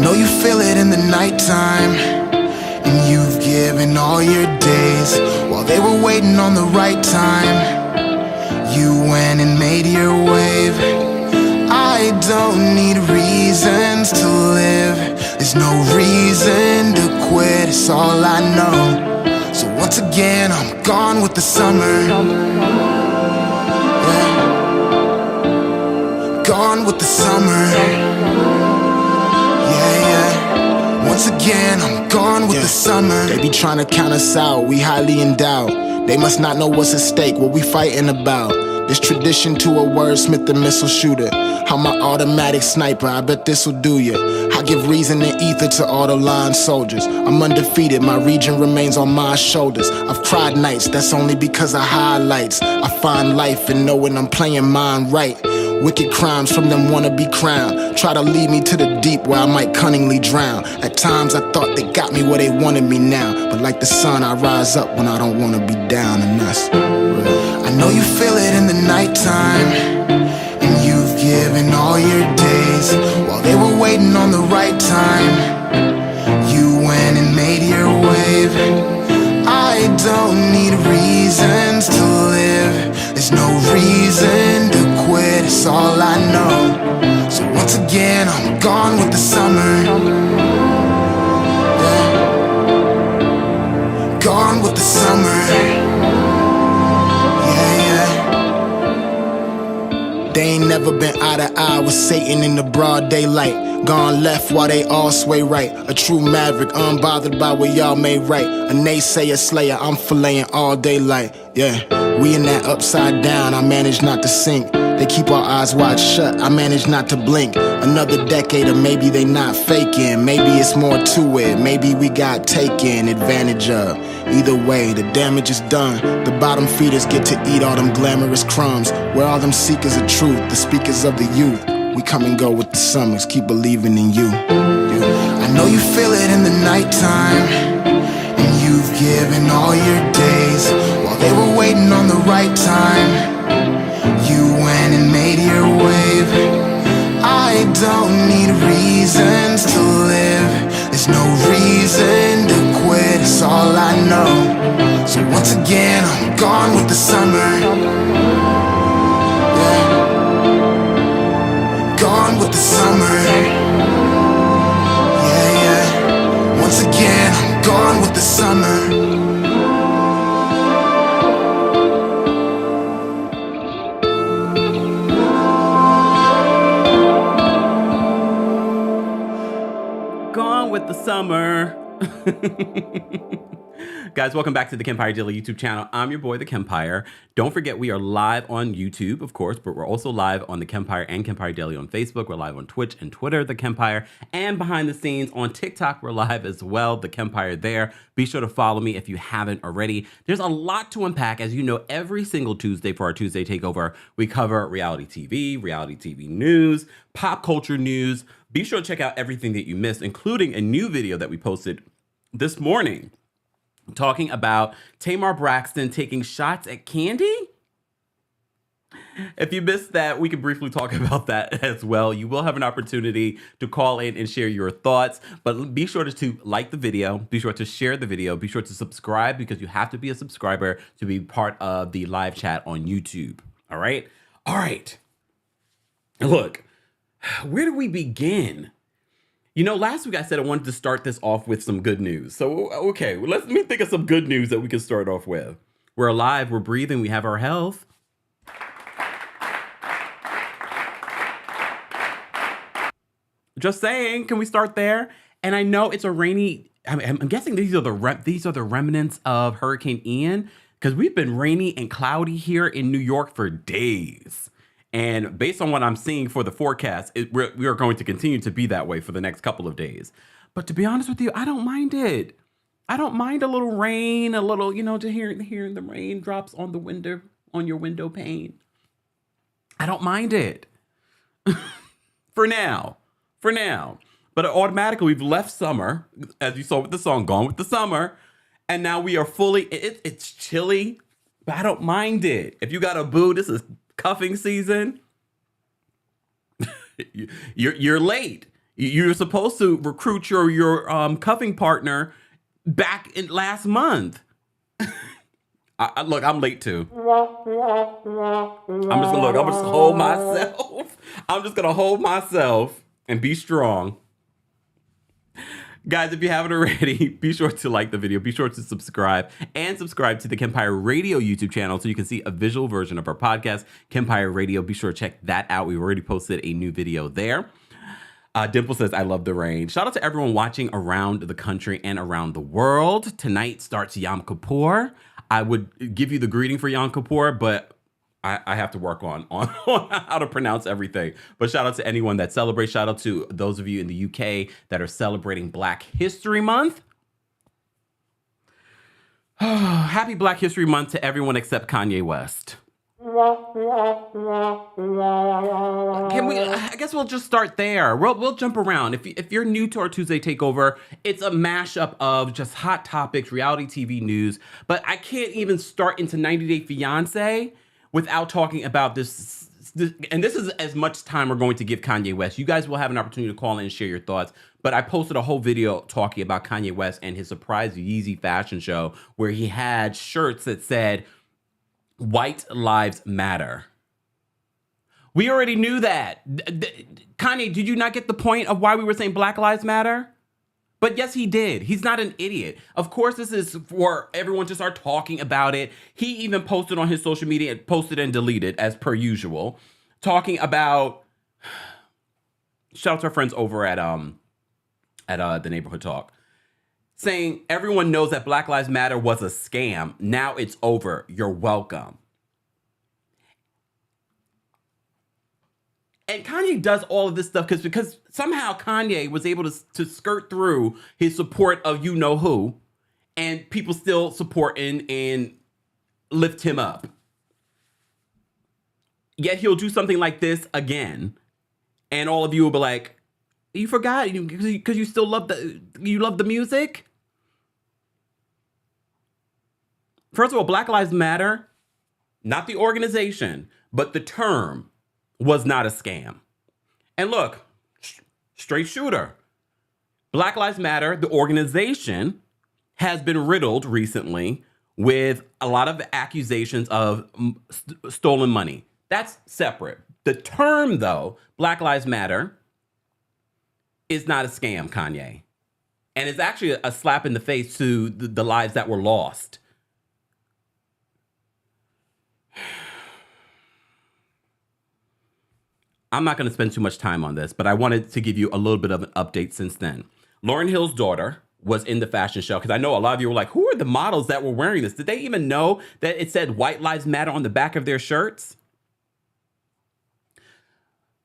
know you feel it in the nighttime, and you've given all your days while they were waiting on the right time. You went and made your wave. I don't need reasons to live. There's no reason to quit, it's all I know. So once again, I'm gone with the summer. Yeah. Gone with the summer. Once again, I'm gone with the summer. They be trying to count us out, we highly endowed. They must not know what's at stake, what we fighting about. This tradition to a wordsmith and missile shooter. How my automatic sniper, I bet this'll do ya. I give reason and ether to all the line soldiers. I'm undefeated, my region remains on my shoulders. I've cried nights, that's only because of highlights. I find life in knowing I'm playing mine right. Wicked crimes from them wanna-be crowned. Try to lead me to the deep where I might cunningly drown. At times I thought they got me where they wanted me now. But like the sun, I rise up when I don't wanna be down, and that's real. I know you feel it in the nighttime, and you've given all your days while they were waiting on the right time. You went and made your wave. I don't need reasons to live. There's no reason to quit, it's all I know. So once again, I'm gone with the summer. Yeah. Gone with the summer. They ain't never been eye to eye with Satan in the broad daylight. Gone left while they all sway right. A true maverick, unbothered by what y'all made right. A naysayer slayer, I'm filleting all daylight. Yeah, we in that upside down, I manage not to sink. They keep our eyes wide shut, I manage not to blink. Another decade or maybe they not faking. Maybe it's more to it, maybe we got taken advantage of. Either way, the damage is done. The bottom feeders get to eat all them glamorous crumbs. Where all them seekers of truth, the speakers of the youth. We come and go with the summers, keep believing in you. I know you feel it in the nighttime, and you've given all your days while they were waiting on the right time. You went and made your wave. I don't need reasons to live. There's no reason to quit, it's all I know. So once again, I'm gone with the summer. Yeah. Gone with the summer. Yeah. Once again, I'm gone with the summer. With the summer. Guys, welcome back to the Kempire Daily YouTube channel. I'm your boy, TheKempire. Don't forget, we are live on YouTube, of course, but we're also live on the Kempire and Kempire Daily on Facebook. We're live on Twitch and Twitter, TheKempire, and behind the scenes on TikTok, we're live as well, TheKempire there. Be sure to follow me if you haven't already. There's a lot to unpack. As you know, every single Tuesday for our Tuesday Takeover, we cover reality TV news, pop culture news. Be sure to check out everything that you missed, including a new video that we posted this morning talking about Tamar Braxton taking shots at Kandi. If you missed that, we can briefly talk about that as well. You will have an opportunity to call in and share your thoughts, but be sure to like the video, be sure to share the video, be sure to subscribe because you have to be a subscriber to be part of the live chat on YouTube. All right. Look, where do we begin? You know, last week I said I wanted to start this off with some good news. So, okay, let me think of some good news that we can start off with. We're alive, we're breathing, we have our health. Just saying, can we start there? And I know it's a rainy, I'm guessing these are the remnants of Hurricane Ian, because we've been rainy and cloudy here in New York for days. And based on what I'm seeing for the forecast, we are going to continue to be that way for the next couple of days. But to be honest with you, I don't mind it. I don't mind a little rain, a little, to hearing the raindrops on the window, on your window pane. I don't mind it. For now. But automatically we've left summer, as you saw with the song, Gone with the Summer. And now we are fully, it's chilly, but I don't mind it. If you got a boo, this is cuffing season. You're late. You're supposed to recruit your cuffing partner back in last month. Look, I'm late too. I'm just gonna hold myself. I'm just gonna hold myself and be strong. Guys, if you haven't already, be sure to like the video, be sure to subscribe, and subscribe to the Kempire Radio YouTube channel so you can see a visual version of our podcast, Kempire Radio. Be sure to check that out. We've already posted a new video there. Dimple says, I love the rain. Shout out to everyone watching around the country and around the world. Tonight starts Yom Kippur. I would give you the greeting for Yom Kippur, but I have to work on how to pronounce everything. But shout out to anyone that celebrates. Shout out to those of you in the UK that are celebrating Black History Month. Happy Black History Month to everyone except Kanye West. I guess we'll just start there. We'll jump around. If you're new to our Tuesday Takeover, it's a mashup of just hot topics, reality TV news. But I can't even start into 90 Day Fiance without talking about this. And this is as much time we're going to give Kanye West. You guys will have an opportunity to call in and share your thoughts. But I posted a whole video talking about Kanye West and his surprise Yeezy fashion show where he had shirts that said, White Lives Matter. We already knew that. Kanye, did you not get the point of why we were saying Black Lives Matter? But yes, he did. He's not an idiot. Of course, this is for everyone to start talking about it. He even posted on his social media, and posted and deleted as per usual, talking about, shout out to our friends over at the Neighborhood Talk, saying everyone knows that Black Lives Matter was a scam. Now it's over. You're welcome. And Kanye does all of this stuff because somehow Kanye was able to skirt through his support of you know who, and people still support and lift him up. Yet he'll do something like this again, and all of you will be like, "You forgot because you still love the music." First of all, Black Lives Matter, not the organization, but the term, was not a scam. And look, straight shooter. Black Lives Matter, the organization, has been riddled recently with a lot of accusations of stolen money. That's separate. The term, though, Black Lives Matter, is not a scam, Kanye. And it's actually a slap in the face to the lives that were lost. I'm not going to spend too much time on this, but I wanted to give you a little bit of an update since then. Lauryn Hill's daughter was in the fashion show because I know a lot of you were like, who are the models that were wearing this? Did they even know that it said White Lives Matter on the back of their shirts?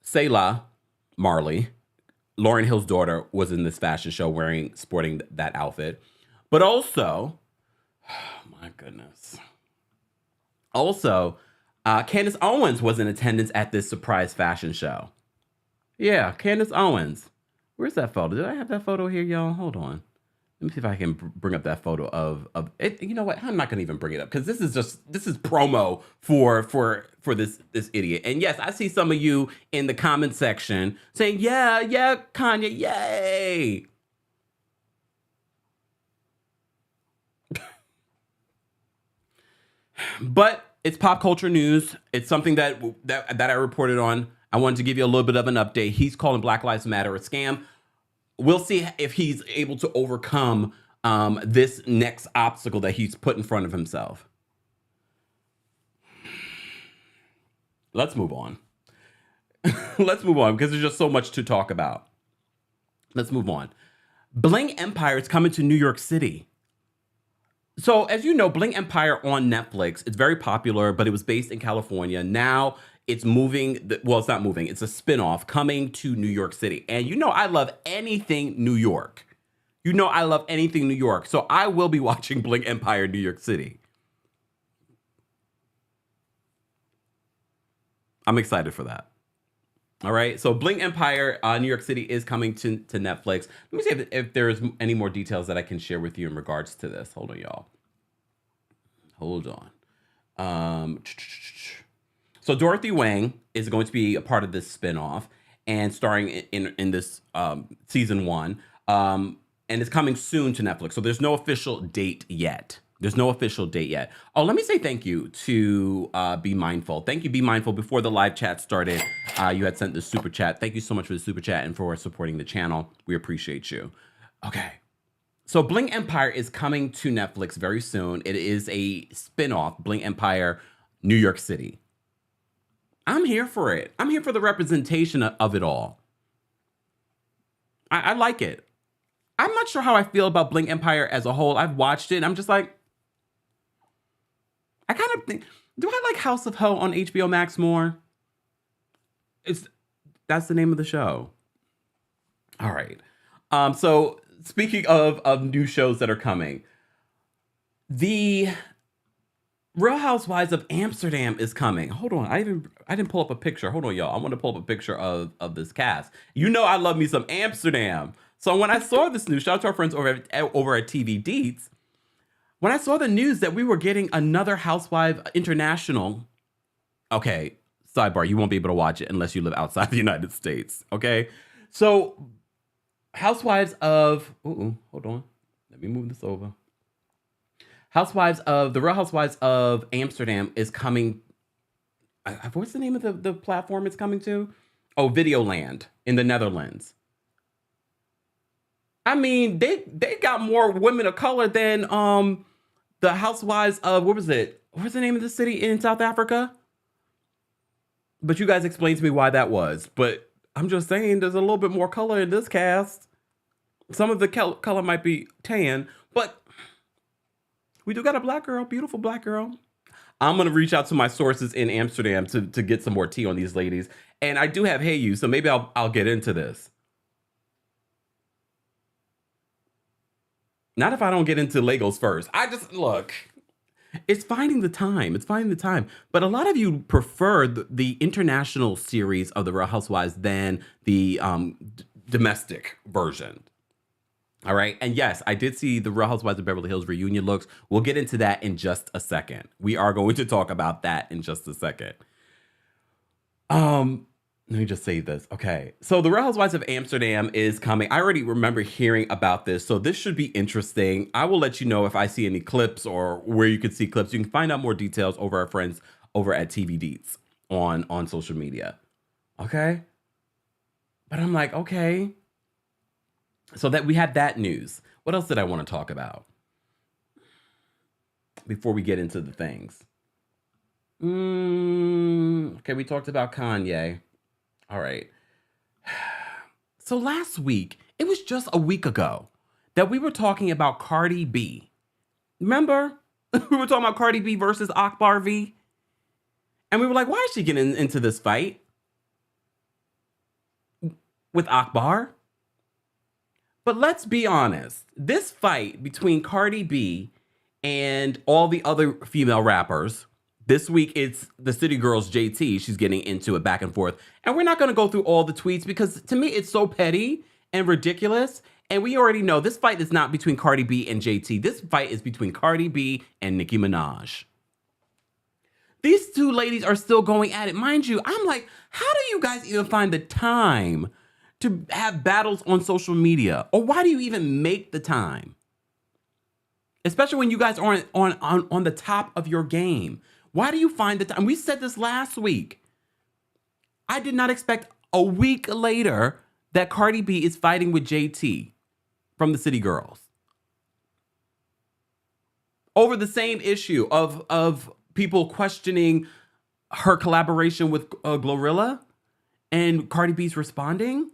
Selah Marley, Lauryn Hill's daughter, was in this fashion show sporting that outfit. But also, oh my goodness. Also, Candace Owens was in attendance at this surprise fashion show. Yeah, Candace Owens. Where's that photo? Did I have that photo here, y'all? Hold on. Let me see if I can bring up that photo of it. You know what? I'm not gonna even bring it up because this is promo for this idiot. And yes, I see some of you in the comment section saying, yeah, Kanye, yay. But it's pop culture news. It's something that I reported on. I wanted to give you a little bit of an update. He's calling Black Lives Matter a scam. We'll see if he's able to overcome this next obstacle that he's put in front of himself. Let's move on. Let's move on because there's just so much to talk about. Let's move on. Bling Empire is coming to New York City. So as you know, Bling Empire on Netflix, it's very popular, but it was based in California. Now it's moving. Well, it's not moving. It's a spinoff coming to New York City. And you know, I love anything New York. You know, I love anything New York. So I will be watching Bling Empire New York City. I'm excited for that. All right. So Bling Empire New York City is coming to Netflix. Let me see if there's any more details that I can share with you in regards to this. Hold on, y'all. Hold on. So Dorothy Wang is going to be a part of this spinoff. and starring in this season 1. And it's coming soon to Netflix. So there's no official date yet. Oh, let me say thank you to Be Mindful. Thank you, Be Mindful. Before the live chat started, you had sent the super chat. Thank you so much for the super chat and for supporting the channel. We appreciate you. Okay. So Bling Empire is coming to Netflix very soon. It is a spinoff, Bling Empire, New York City. I'm here for it. I'm here for the representation of it all. I like it. I'm not sure how I feel about Bling Empire as a whole. I've watched it and I'm just like, I kind of think, do I like House of Ho on HBO Max more? That's the name of the show. All right. So speaking of new shows that are coming, the Real Housewives of Amsterdam is coming. Hold on, I didn't pull up a picture. Hold on, y'all. I want to pull up a picture of this cast. You know I love me some Amsterdam. So when I saw this news, shout out to our friends over at TV Deets. When I saw the news that we were getting another Housewife International, okay, sidebar, you won't be able to watch it unless you live outside the United States, okay? So Housewives of, hold on, let me move this over. The Real Housewives of Amsterdam is coming. What's the name of the platform it's coming to? Oh, Videoland in the Netherlands. I mean, they got more women of color than the Housewives of, what was it? What's the name of the city in South Africa? But you guys explain to me why that was. But I'm just saying there's a little bit more color in this cast. Some of the color might be tan, but we do got a black girl, beautiful black girl. I'm going to reach out to my sources in Amsterdam to get some more tea on these ladies. And I do have Hey You, so maybe I'll get into this. Not if I don't get into Legos first. Look, it's finding the time. But a lot of you prefer the international series of the Real Housewives than the domestic version. All right. And yes, I did see the Real Housewives of Beverly Hills reunion looks. We'll get into that in just a second. We are going to talk about that in just a second. Let me just say this. Okay. So the Real Housewives of Amsterdam is coming. I already remember hearing about this. So this should be interesting. I will let you know if I see any clips or where you can see clips. You can find out more details over our friends over at TV Deets on social media. Okay. But I'm like, okay. So that we had that news. What else did I want to talk about before we get into the things? Okay, we talked about Kanye. All right. So last week, it was just a week ago that we were talking about Cardi B. Remember? We were talking about Cardi B versus Akbar V. And we were like, why is she getting into this fight with Akbar? But let's be honest. This fight between Cardi B and all the other female rappers, this week it's the City Girls JT. She's getting into it back and forth. And we're not going to go through all the tweets because to me it's so petty and ridiculous. And we already know this fight is not between Cardi B and JT. This fight is between Cardi B and Nicki Minaj. These two ladies are still going at it. Mind you, I'm like, how do you guys even find the time to have battles on social media? Or why do you even make the time? Especially when you guys aren't on the top of your game. Why do you find the time? We said this last week. I did not expect a week later that Cardi B is fighting with JT from the City Girls over the same issue of people questioning her collaboration with Glorilla and Cardi B's responding.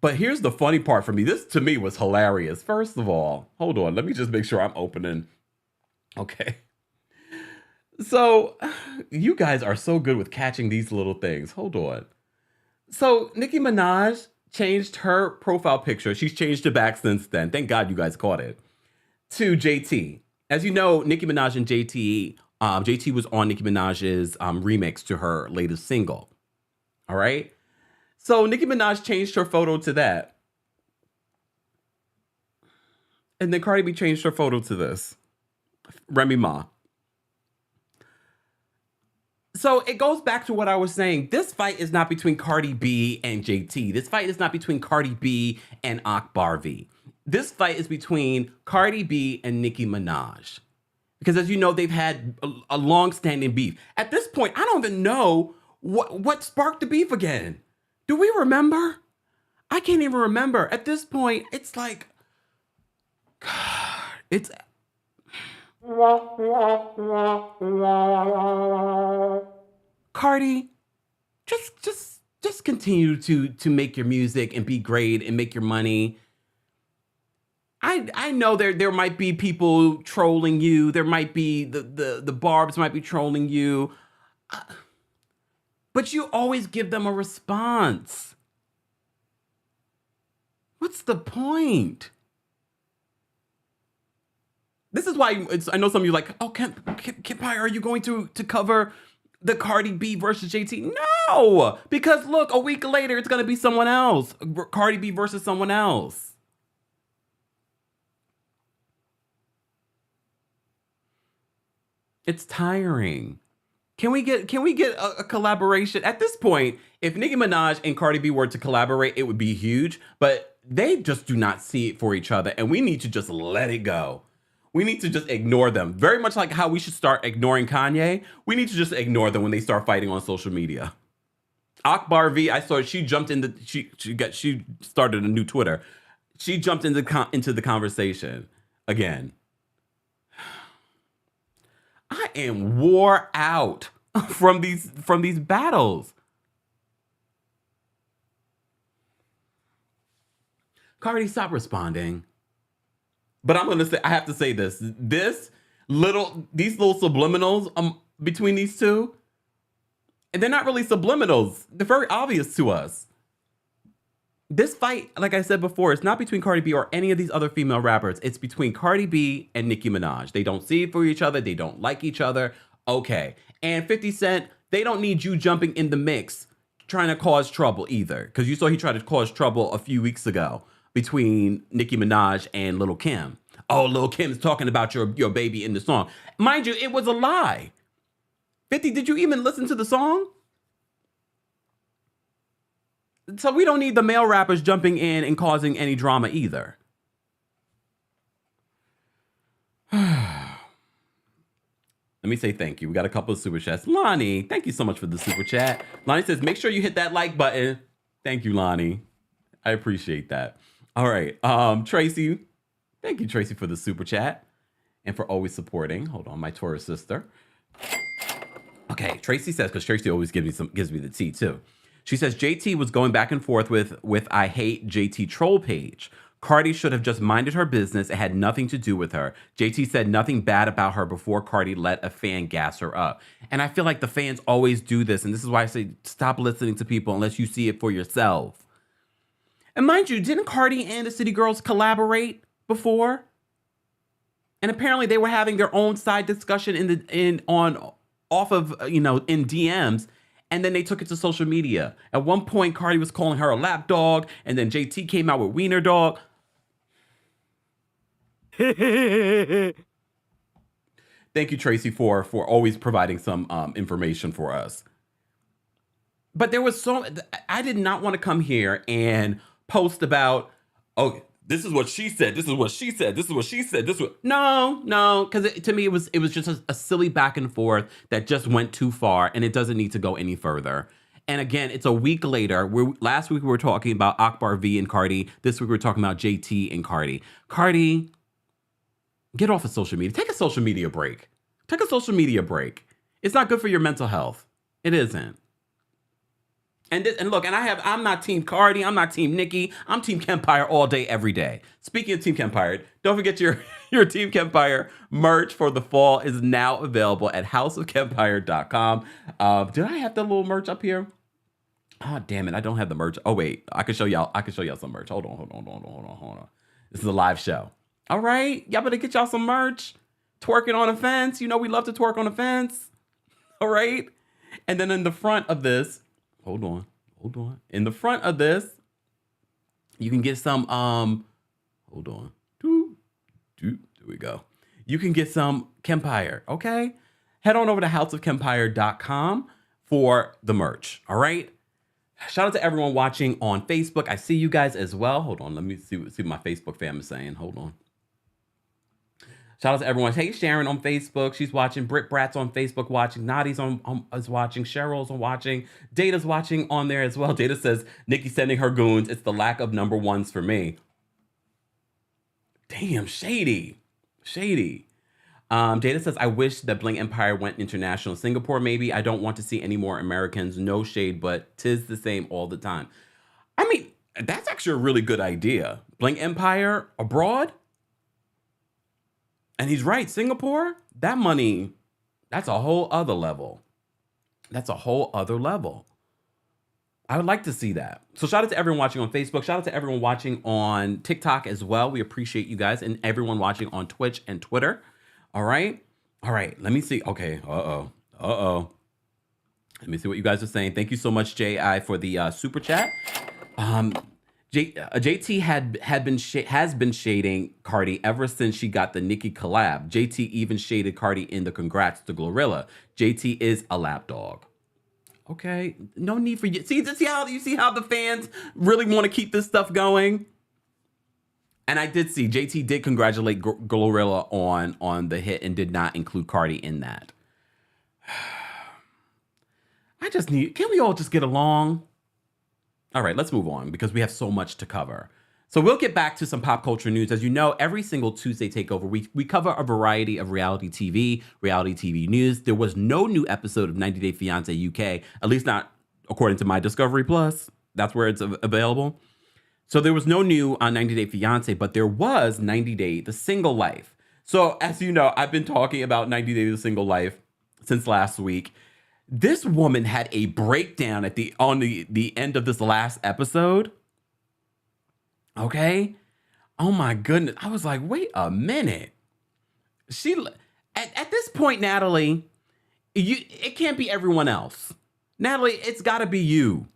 But here's the funny part for me. This to me was hilarious. First of all, hold on. Let me just make sure I'm opening. Okay. So you guys are so good with catching these little things. Hold on. So Nicki Minaj changed her profile picture. She's changed it back since then. Thank God you guys caught it. To JT. As you know, Nicki Minaj and JT was on Nicki Minaj's remix to her latest single. All right. So Nicki Minaj changed her photo to that. And then Cardi B changed her photo to this. Remy Ma. So it goes back to what I was saying. This fight is not between Cardi B and JT. This fight is not between Cardi B and Akbar V. This fight is between Cardi B and Nicki Minaj. Because as you know, they've had a long-standing beef. At this point, I don't even know what sparked the beef again. Do we remember? I can't even remember. At this point, it's like, it's... Cardi, just continue to make your music and be great and make your money. I know there might be people trolling you. There might be the barbs might be trolling you. But you always give them a response. What's the point? This is why I know some of you are like, oh, Kempire, are you going to cover the Cardi B versus JT? No, because look, a week later, it's going to be someone else. Cardi B versus someone else. It's tiring. Can we get a collaboration? At this point, if Nicki Minaj and Cardi B were to collaborate, it would be huge, but they just do not see it for each other, and we need to just let it go. We need to just ignore them. Very much like how we should start ignoring Kanye. We need to just ignore them when they start fighting on social media. Akbar V, I saw she jumped in she started a new Twitter. She jumped into the conversation again. I am wore out from these battles. Cardi, stop responding. But I'm gonna say, I have to say this. These little subliminals between these two, and they're not really subliminals. They're very obvious to us. This fight, like I said before, it's not between Cardi B or any of these other female rappers. It's between Cardi B and Nicki Minaj. They don't see it for each other. They don't like each other. Okay. And 50 Cent, they don't need you jumping in the mix trying to cause trouble either. Because you saw he tried to cause trouble a few weeks ago between Nicki Minaj and Lil' Kim. Oh, Lil' Kim's talking about your baby in the song. Mind you, it was a lie. 50, did you even listen to the song? So we don't need the male rappers jumping in and causing any drama either. Let me say thank you. We got a couple of super chats. Lonnie, thank you so much for the super chat. Lonnie says, make sure you hit that like button. Thank you, Lonnie. I appreciate that. All right. Tracy, thank you, Tracy, for the super chat and for always supporting. Hold on, my Taurus sister. Okay, Tracy says, because Tracy always gives me the tea too. She says JT was going back and forth with I hate JT troll page. Cardi should have just minded her business. It had nothing to do with her. JT said nothing bad about her before Cardi let a fan gas her up. And I feel like the fans always do this. And this is why I say stop listening to people unless you see it for yourself. And mind you, didn't Cardi and the City Girls collaborate before? And apparently they were having their own side discussion in DMs. And then they took it to social media. At one point, Cardi was calling her a lap dog, and then JT came out with Wiener Dog. Thank you, Tracy, for always providing some information for us. But there was I did not want to come here and post about, oh, this is what she said, this is what she said, this is what she said, no, because to me it was just a silly back and forth that just went too far, and it doesn't need to go any further. And again, it's a week later. Last week we were talking about Akbar V and Cardi. This week we're talking about JT and Cardi. Cardi, get off of social media. Take a social media break. Take a social media break. It's not good for your mental health. It isn't. And look, I'm not Team Cardi, I'm not Team Nicki, I'm Team Kempire all day, every day. Speaking of Team Kempire, don't forget your Team Kempire merch for the fall is now available at houseofkempire.com. Did I have the little merch up here? Oh, damn it, I don't have the merch. Oh, wait, I can show y'all some merch. Hold on. This is a live show. All right, y'all better get y'all some merch. Twerking on a fence. You know we love to twerk on a fence. All right? And then in the front of this, Hold on. In the front of this, you can get some, hold on. There we go. You can get some Kempire, okay? head on over to houseofkempire.com for the merch. All right. Shout out to everyone watching on Facebook. I see you guys as well. Hold on. Let me see what my Facebook fam is saying. Hold on. Shout out to everyone. Hey, Sharon on Facebook. She's watching. Britt Brat's on Facebook watching. Nadi's is watching. Cheryl's on watching. Data's watching on there as well. Data says, Nikki sending her goons. It's the lack of number ones for me. Damn, shady. Shady. Data says, I wish that Bling Empire went international. Singapore, maybe. I don't want to see any more Americans. No shade, but 'tis the same all the time. I mean, that's actually a really good idea. Bling Empire abroad? And he's right, Singapore, that money, that's a whole other level. That's a whole other level. I would like to see that. So shout out to everyone watching on Facebook. Shout out to everyone watching on TikTok as well. We appreciate you guys and everyone watching on Twitch and Twitter. All right. All right. Let me see. Okay. Let me see what you guys are saying. Thank you so much, J.I., for the super chat. JT has been shading Cardi ever since she got the Nicki collab. JT even shaded Cardi in the congrats to Glorilla. JT is a lapdog. Okay, no need for you. See how the fans really want to keep this stuff going. And I did see JT did congratulate Glorilla on the hit and did not include Cardi in that. Can we all just get along? All right, let's move on because we have so much to cover. So we'll get back to some pop culture news. As you know, every single Tuesday Takeover, we cover a variety of reality TV news. There was no new episode of 90 Day Fiance UK, at least not according to my Discovery Plus. That's where it's available. So there was no new on 90 Day Fiance, but there was 90 Day The Single Life. So as you know, I've been talking about 90 Day The Single Life since last week. This woman had a breakdown on the end of this last episode. Okay. Oh my goodness. I was like, wait a minute. At this point, Natalie, it can't be everyone else. Natalie, it's gotta be you.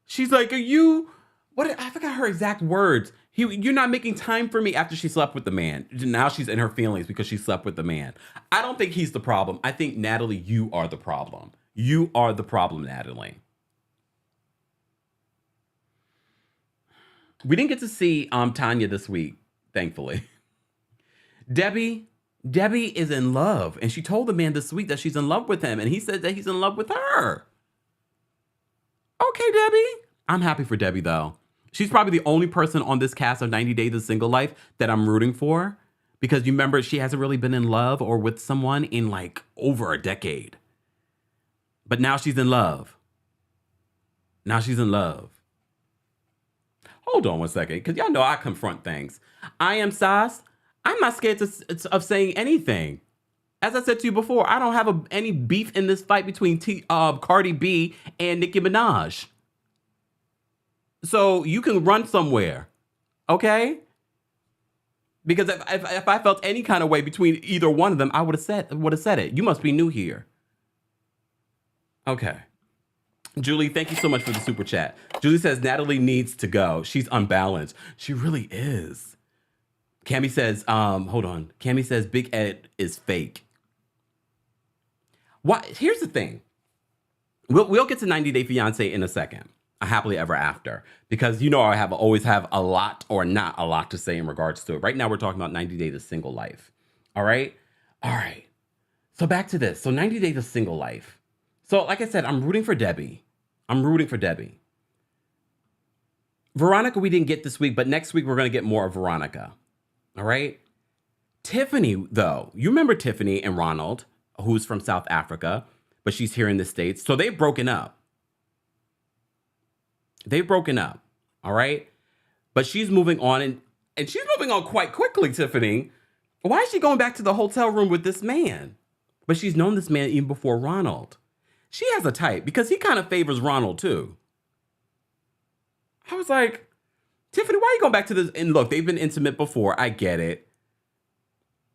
She's like, I forgot her exact words. You're not making time for me after she slept with the man. Now she's in her feelings because she slept with the man. I don't think he's the problem. I think, Natalie, you are the problem. You are the problem, Natalie. We didn't get to see Tanya this week, thankfully. Debbie is in love, and she told the man this week that she's in love with him, and he said that he's in love with her. Okay, Debbie. I'm happy for Debbie, though. She's probably the only person on this cast of 90 Days of Single Life that I'm rooting for, because you remember she hasn't really been in love or with someone in like over a decade. But now she's in love. Now she's in love. Hold on one second, because y'all know I confront things. I am Sas. I'm not scared of saying anything. As I said to you before, I don't have any beef in this fight between Cardi B and Nicki Minaj. So you can run somewhere, okay? Because if I felt any kind of way between either one of them, I would have said it. You must be new here. Okay. Julie, thank you so much for the super chat. Julie says Natalie needs to go. She's unbalanced. She really is. Cammy says, hold on. Cammy says Big Ed is fake. Here's the thing. We'll get to 90 Day Fiance in a second. A happily ever after, because you know I always have a lot or not a lot to say in regards to it. Right now we're talking about 90 Days of Single Life. All right. So back to this. So 90 Days of Single Life. So like I said, I'm rooting for Debbie. Veronica we didn't get this week, but next week we're going to get more of Veronica. All right. Tiffany, though, you remember Tiffany and Ronald, who's from South Africa, but she's here in the States. So they've broken up. All right? But she's moving on, and she's moving on quite quickly, Tiffany. Why is she going back to the hotel room with this man? But she's known this man even before Ronald. She has a type, because he kind of favors Ronald, too. I was like, Tiffany, why are you going back to this? And look, they've been intimate before. I get it.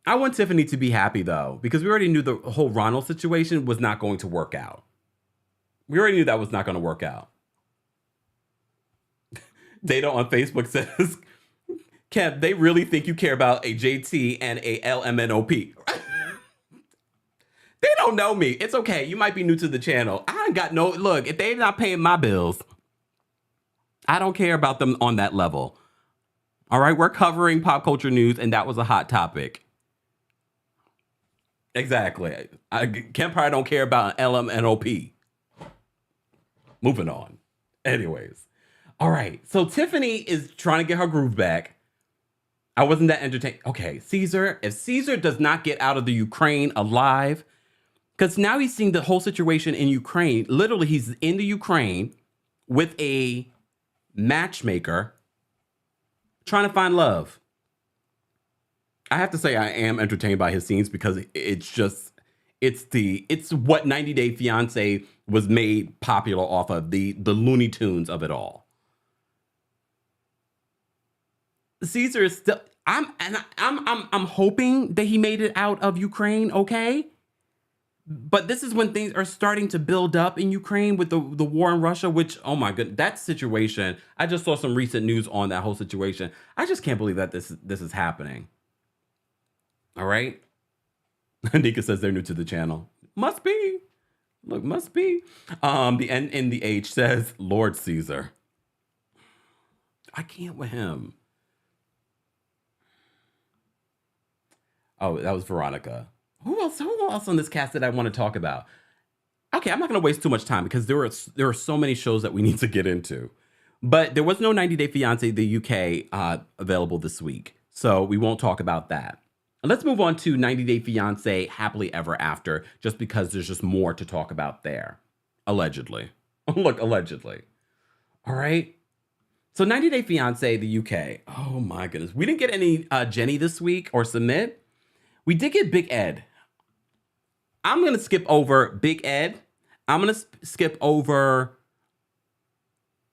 I want Tiffany to be happy, though, because we already knew the whole Ronald situation was not going to work out. We already knew that was not going to work out. Data on Facebook says, Kev, they really think you care about a JT and a LMNOP. They don't know me. It's okay. You might be new to the channel. I ain't got no, look, if they're not paying my bills, I don't care about them on that level. All right, we're covering pop culture news, and that was a hot topic. Exactly. Kempire don't care about an LMNOP. Moving on. Anyways. All right. So Tiffany is trying to get her groove back. I wasn't that entertained. Okay, Caesar. If Caesar does not get out of the Ukraine alive, because now he's seeing the whole situation in Ukraine. Literally, he's in the Ukraine with a matchmaker trying to find love. I have to say I am entertained by his scenes because it's what 90 Day Fiance was made popular off of, the Looney Tunes of it all. Caesar is still I'm hoping that he made it out of Ukraine okay. But this is when things are starting to build up in Ukraine with the war in Russia, which, oh my goodness, that situation. I just saw some recent news on that whole situation. I just can't believe that this is happening. All right. Nika says they're new to the channel. Must be. Look, must be. The N in the H says Lord Caesar. I can't with him. Oh, that was Veronica. Who else on this cast that I want to talk about? Okay, I'm not going to waste too much time because there are so many shows that we need to get into. But there was no 90 Day Fiance the UK available this week, so we won't talk about that. Let's move on to 90 Day Fiance Happily Ever After, just because there's just more to talk about there. Allegedly. Look, allegedly. All right. So 90 Day Fiance the UK. Oh my goodness. We didn't get any Jenny this week or Submit. We did get Big Ed. I'm going to skip over Big Ed. I'm going to skip over,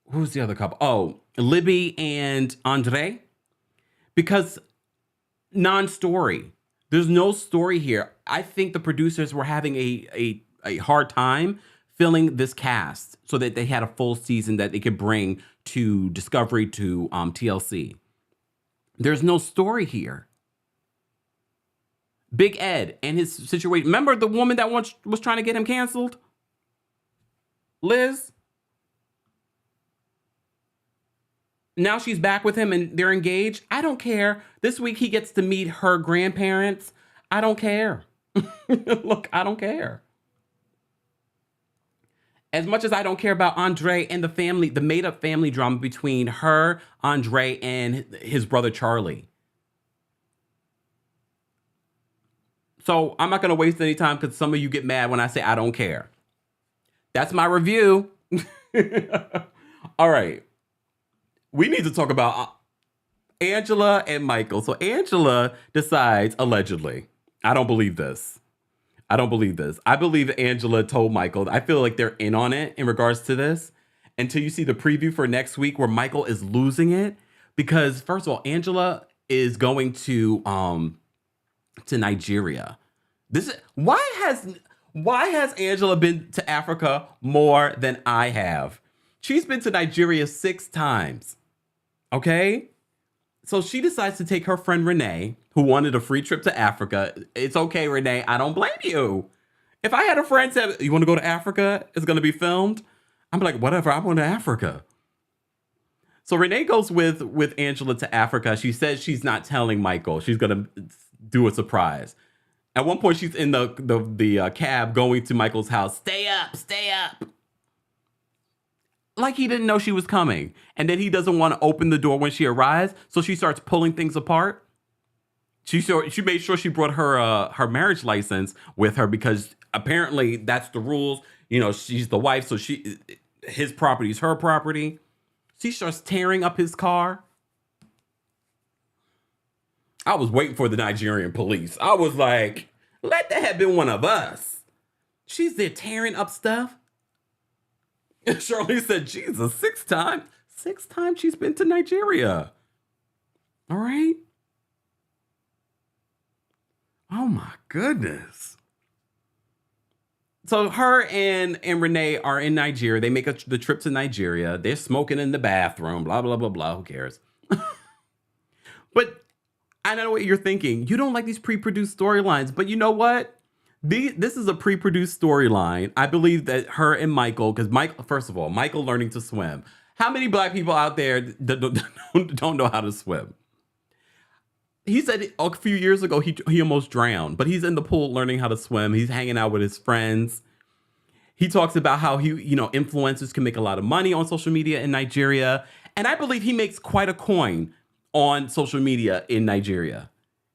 who's the other couple? Oh, Libby and Andre. Because non-story. There's no story here. I think the producers were having a hard time filling this cast so that they had a full season that they could bring to Discovery, to TLC. There's no story here. Big Ed and his situation. Remember the woman that once was trying to get him canceled? Liz? Now she's back with him and they're engaged. I don't care. This week he gets to meet her grandparents. I don't care. Look, I don't care. As much as I don't care about Andre and the family, the made-up family drama between her, Andre, and his brother Charlie. So I'm not going to waste any time because some of you get mad when I say I don't care. That's my review. All right. We need to talk about Angela and Michael. So Angela decides, allegedly, I don't believe this. I don't believe this. I believe Angela told Michael. I feel like they're in on it in regards to this until you see the preview for next week where Michael is losing it. Because first of all, Angela is going to Nigeria. Why has Angela been to Africa more than I have? She's been to Nigeria 6 times. Okay? So she decides to take her friend Renee, who wanted a free trip to Africa. It's okay, Renee. I don't blame you. If I had a friend say, you want to go to Africa? It's going to be filmed. I'm like, whatever. I'm going to Africa. So Renee goes with Angela to Africa. She says she's not telling Michael. She's going to do a surprise. At one point, she's in the cab going to Michael's house. Stay up, stay up. Like he didn't know she was coming. And then he doesn't want to open the door when she arrives. So she starts pulling things apart. She made sure she brought her marriage license with her because apparently that's the rules. You know, she's the wife, so his property is her property. She starts tearing up his car. I was waiting for the Nigerian police. I was like, let that have been one of us. She's there tearing up stuff. And Shirley said, Jesus, 6 times? 6 times she's been to Nigeria. All right. Oh my goodness. So her and Renee are in Nigeria. They make the trip to Nigeria. They're smoking in the bathroom, blah, blah, blah, blah. Who cares? But I know what you're thinking. You don't like these pre-produced storylines, but you know what? This is a pre-produced storyline. I believe that her and Michael, because Michael, first of all, Michael learning to swim. How many black people out there don't know how to swim? He said a few years ago he almost drowned, but he's in the pool learning how to swim. He's hanging out with his friends. He talks about how influencers can make a lot of money on social media in Nigeria. And I believe he makes quite a coin on social media in Nigeria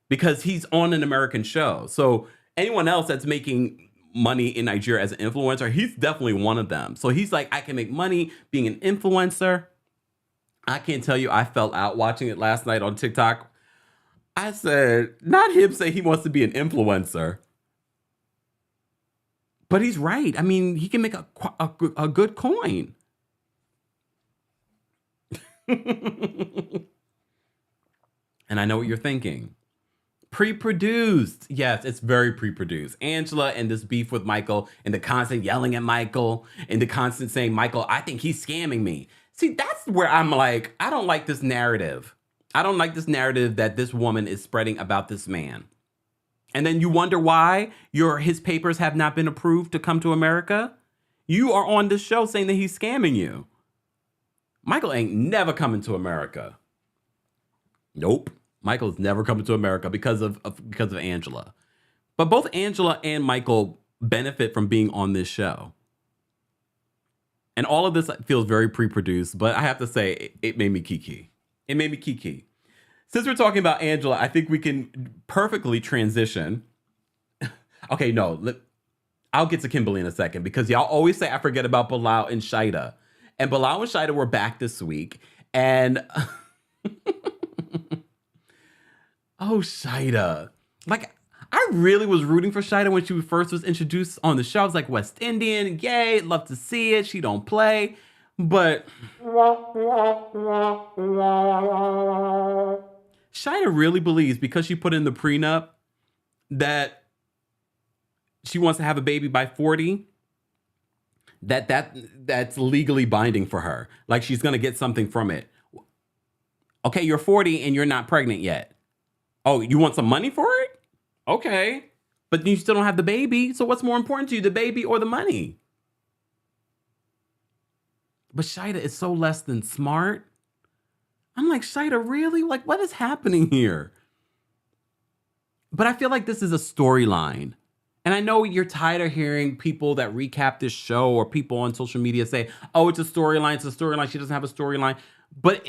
because he's on an American show. So anyone else that's making money in Nigeria as an influencer, he's definitely one of them. So he's like, I can make money being an influencer. I can't tell you, I fell out watching it last night on TikTok. I said, not him say he wants to be an influencer. But he's right. I mean, he can make a good coin. And I know what you're thinking. Pre-produced. Yes, it's very pre-produced. Angela and this beef with Michael and the constant yelling at Michael and the constant saying, Michael, I think he's scamming me. See, that's where I'm like, I don't like this narrative. I don't like this narrative that this woman is spreading about this man. And then you wonder why his papers have not been approved to come to America. You are on this show saying that he's scamming you. Michael ain't never coming to America. Nope. Michael's never coming to America because of Angela. But both Angela and Michael benefit from being on this show. And all of this feels very pre-produced, but I have to say, it made me kiki. It made me kiki. Since we're talking about Angela, I think we can perfectly transition. Okay, no, I'll get to Kimberly in a second because y'all always say I forget about Bilal and Shida. And Bilal and Shida were back this week. And oh, Shida. Like, I really was rooting for Shida when she first was introduced on the show. I was like, West Indian, yay, love to see it. She don't play. But Shida really believes because she put in the prenup that she wants to have a baby by 40, that's legally binding for her. Like she's going to get something from it. Okay, you're 40 and you're not pregnant yet. Oh, you want some money for it? Okay. But you still don't have the baby. So what's more important to you, the baby or the money? But Shida is so less than smart. I'm like, Shida, really? Like, what is happening here? But I feel like this is a storyline. And I know you're tired of hearing people that recap this show or people on social media say, oh, it's a storyline. It's a storyline. She doesn't have a storyline. But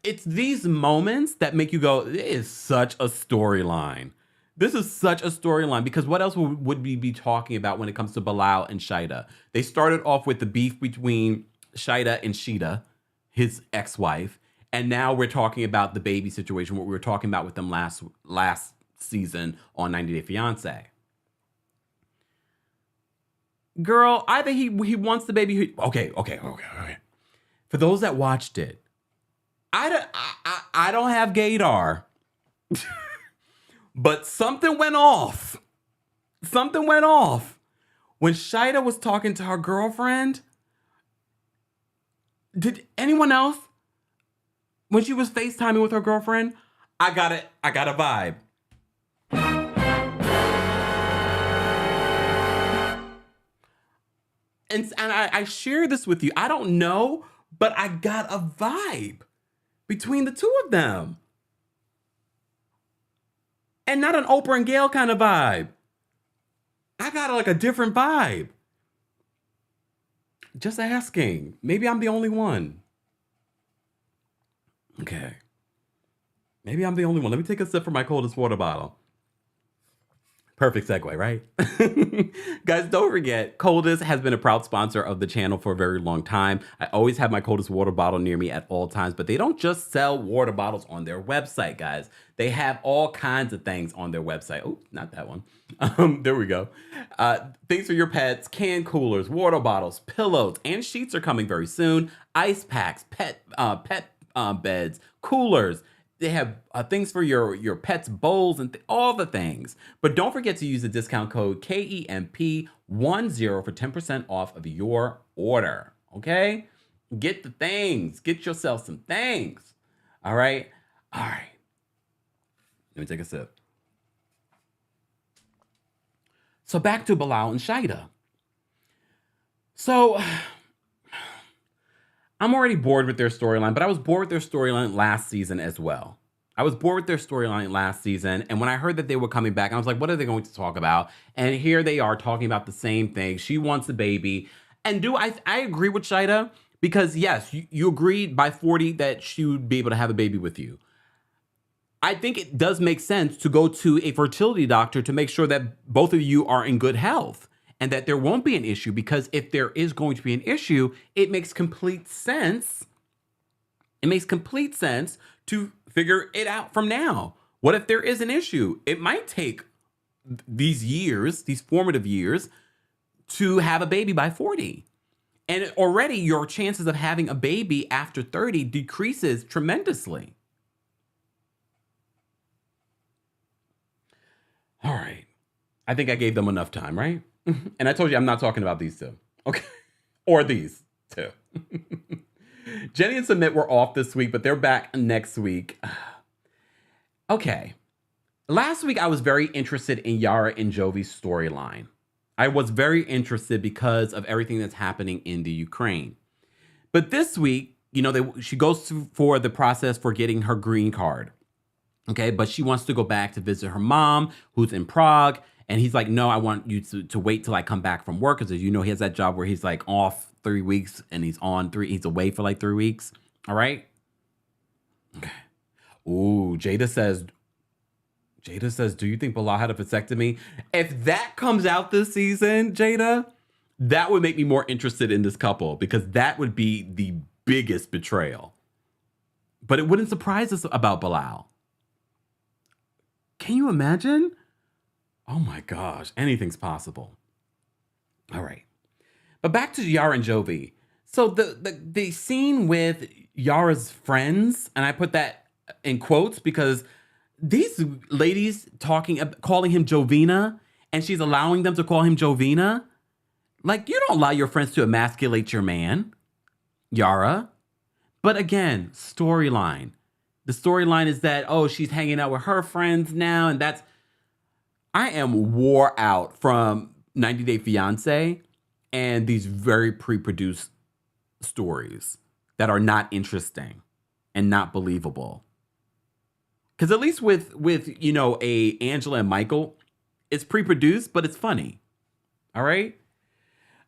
it's these moments that make you go, it is such a storyline. This is such a storyline because what else would we be talking about when it comes to Bilal and Shida? They started off with the beef between Shida and Shida, his ex-wife. And now we're talking about the baby situation, what we were talking about with them last season on 90 Day Fiance. Girl, either he wants the baby. Okay. For those that watched it, I don't have gaydar, but something went off. Something went off when Shida was talking to her girlfriend. Did anyone else? When she was FaceTiming with her girlfriend, I got a vibe. And I share this with you. I don't know, but I got a vibe between the two of them. And not an Oprah and Gail kind of vibe. I got like a different vibe. Just asking. Maybe I'm the only one. Okay. Maybe I'm the only one. Let me take a sip from my coldest water bottle. Perfect segue, right? Guys, don't forget, Coldest has been a proud sponsor of the channel for a very long time. I always have my Coldest water bottle near me at all times, but they don't just sell water bottles on their website, guys. They have all kinds of things on their website. Oh, not that one. There we go. Things for your pets, can coolers, water bottles, pillows, and sheets are coming very soon. Ice packs, pet beds, coolers. They have things for your pet's bowls and all the things. But don't forget to use the discount code KEMP10 for 10% off of your order. Okay? Get the things. Get yourself some things. All right? All right. Let me take a sip. So back to Bilal and Shida. So I'm already bored with their storyline, but I was bored with their storyline last season as well. I was bored with their storyline last season, and when I heard that they were coming back, I was like, what are they going to talk about? And here they are talking about the same thing. She wants a baby. And I agree with Shida, because yes, you agreed by 40 that she would be able to have a baby with you. I think it does make sense to go to a fertility doctor to make sure that both of you are in good health and that there won't be an issue, because if there is going to be an issue, it makes complete sense. It makes complete sense to figure it out from now. What if there is an issue? It might take these years, these formative years, to have a baby by 40. And already your chances of having a baby after 30 decreases tremendously. All right. I think I gave them enough time, right? And I told you I'm not talking about these two. Okay. Or these two. Jenny and Submit were off this week, but they're back next week. Okay. Last week, I was very interested in Yara and Jovi's storyline. I was very interested because of everything that's happening in the Ukraine. But this week, she goes for the process for getting her green card. Okay, but she wants to go back to visit her mom, who's in Prague. And he's like, no, I want you to wait till I come back from work. Because as you know, he has that job where he's like off 3 weeks and he's away for like 3 weeks. All right. Okay. Ooh, Jada says, do you think Bilal had a vasectomy? If that comes out this season, Jada, that would make me more interested in this couple, because that would be the biggest betrayal. But it wouldn't surprise us about Bilal. Can you imagine? Oh my gosh, anything's possible. All right. But back to Yara and Jovi. So the scene with Yara's friends, and I put that in quotes because these ladies calling him Jovina, and she's allowing them to call him Jovina. Like, you don't allow your friends to emasculate your man, Yara. But again, storyline. The storyline is that, she's hanging out with her friends now, and I am wore out from 90 Day Fiance and these very pre-produced stories that are not interesting and not believable. Because at least with a Angela and Michael, it's pre-produced, but it's funny. All right?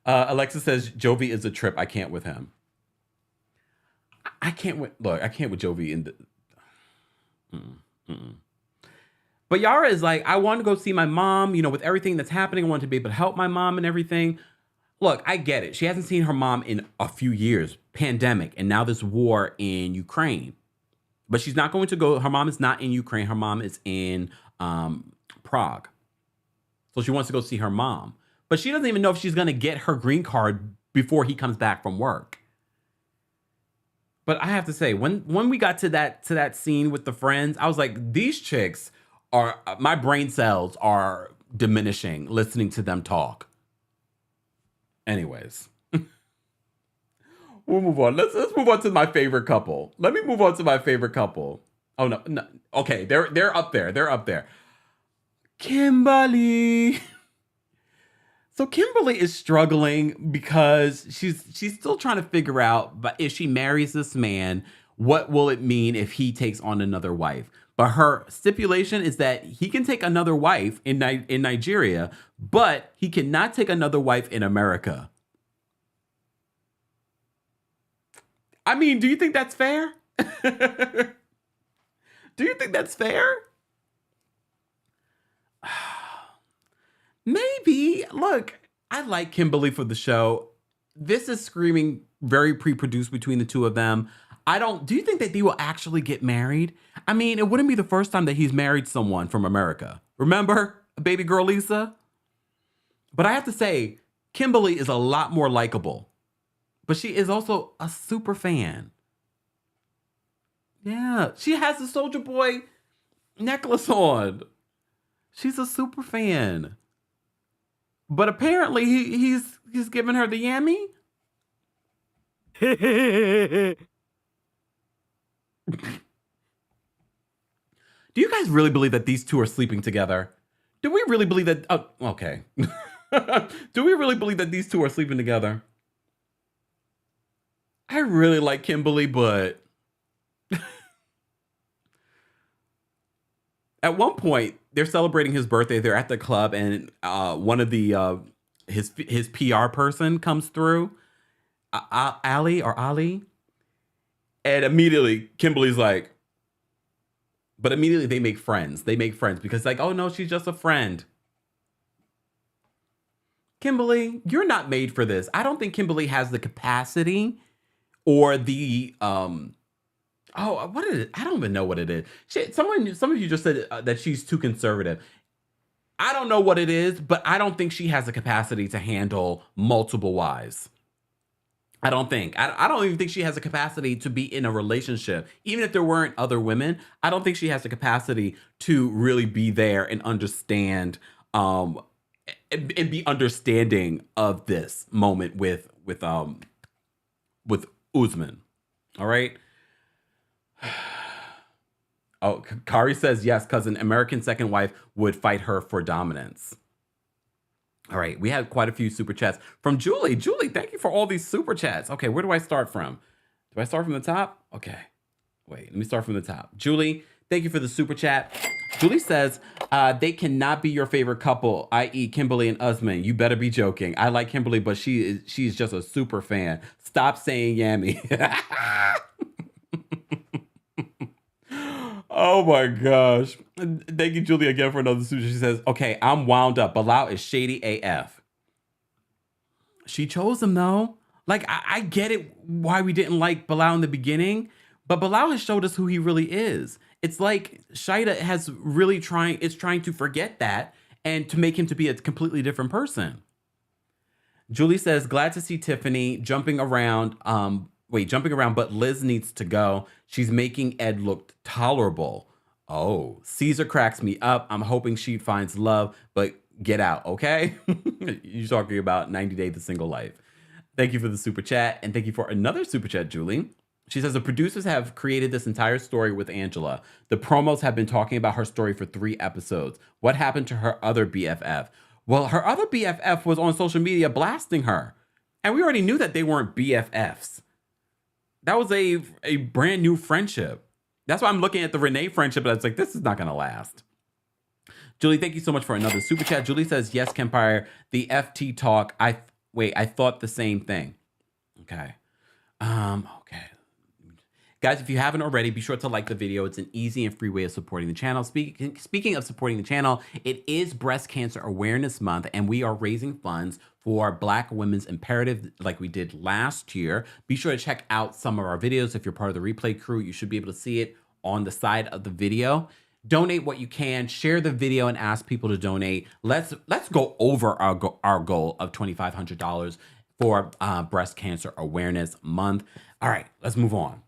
Alexa says, Jovi is a trip. I can't with him. I can't with Jovi in the... But Yara is like, I want to go see my mom, with everything that's happening. I want to be able to help my mom and everything. Look, I get it. She hasn't seen her mom in a few years, pandemic, and now this war in Ukraine. But she's not going to go. Her mom is not in Ukraine. Her mom is in Prague. So she wants to go see her mom. But she doesn't even know if she's going to get her green card before he comes back from work. But I have to say, when we got to that scene with the friends, I was like, these chicks my brain cells are diminishing listening to them talk. Anyways, we'll move on. Let's move on to my favorite couple. Let me move on to my favorite couple. Oh no. Okay, they're up there. They're up there. Kimberly. So Kimberly is struggling because she's still trying to figure out, but if she marries this man, what will it mean if he takes on another wife? But her stipulation is that he can take another wife in Nigeria, but he cannot take another wife in America. I mean, do you think that's fair? Do you think that's fair? Maybe. Look, I like Kimberly for the show. This is screaming very pre-produced between the two of them. Do you think that they will actually get married? I mean, it wouldn't be the first time that he's married someone from America. Remember baby girl Lisa? But I have to say, Kimberly is a lot more likable. But she is also a super fan. Yeah, she has the Soulja Boy necklace on. She's a super fan. But apparently he's giving her the yammy. Do you guys really believe that these two are sleeping together? Do we really believe that? Oh, okay. Do we really believe that these two are sleeping together? I really like Kimberly, but at one point they're celebrating his birthday. They're at the club, and one of the his PR person comes through, Ali, and immediately Kimberly's like, but immediately they make friends. They make friends because like, oh no, she's just a friend. Kimberly, you're not made for this. I don't think Kimberly has the capacity or the what is it? I don't even know what it is. Some of you just said that she's too conservative. I don't know what it is, but I don't think she has the capacity to handle multiple wives. I don't think. I don't even think she has the capacity to be in a relationship. Even if there weren't other women, I don't think she has the capacity to really be there and understand and be understanding of this moment with Usman. All right. Oh, Kari says yes, cousin. American second wife would fight her for dominance. All right, we had quite a few super chats from Julie. Julie, thank you for all these super chats. Okay, where do I start from? Do I start from the top? Okay, wait, let me start from the top. Julie, thank you for the super chat. Julie says, they cannot be your favorite couple, i.e. Kimberly and Usman. You better be joking. I like Kimberly, but she's just a super fan. Stop saying yammy. Oh my gosh. Thank you, Julie, again for another super. She says, okay, I'm wound up. Bilal is shady AF. She chose him though. Like, I get it why we didn't like Bilal in the beginning, but Bilal has showed us who he really is. It's like Shida has really trying to forget that and to make him to be a completely different person. Julie says, glad to see Tiffany jumping around, but Liz needs to go. She's making Ed look tolerable. Oh, Caesar cracks me up. I'm hoping she finds love, but get out, okay? You're talking about 90 Day the Single Life. Thank you for the super chat, and thank you for another super chat, Julie. She says, the producers have created this entire story with Angela. The promos have been talking about her story for 3 episodes. What happened to her other BFF? Well, her other BFF was on social media blasting her. And we already knew that they weren't BFFs. That was a brand new friendship. That's why I'm looking at the Renee friendship, and it's like, this is not going to last. Julie, thank you so much for another super chat. Julie says, yes, Kempire, the FT talk. I thought the same thing. Okay. Okay. Guys, if you haven't already, be sure to like the video. It's an easy and free way of supporting the channel. Speaking of supporting the channel, it is Breast Cancer Awareness Month, and we are raising funds for Black Women's Imperative like we did last year. Be sure to check out some of our videos. If you're part of the replay crew, you should be able to see it on the side of the video. Donate what you can. Share the video and ask people to donate. Let's go over our goal of $2,500 for Breast Cancer Awareness Month. All right, let's move on.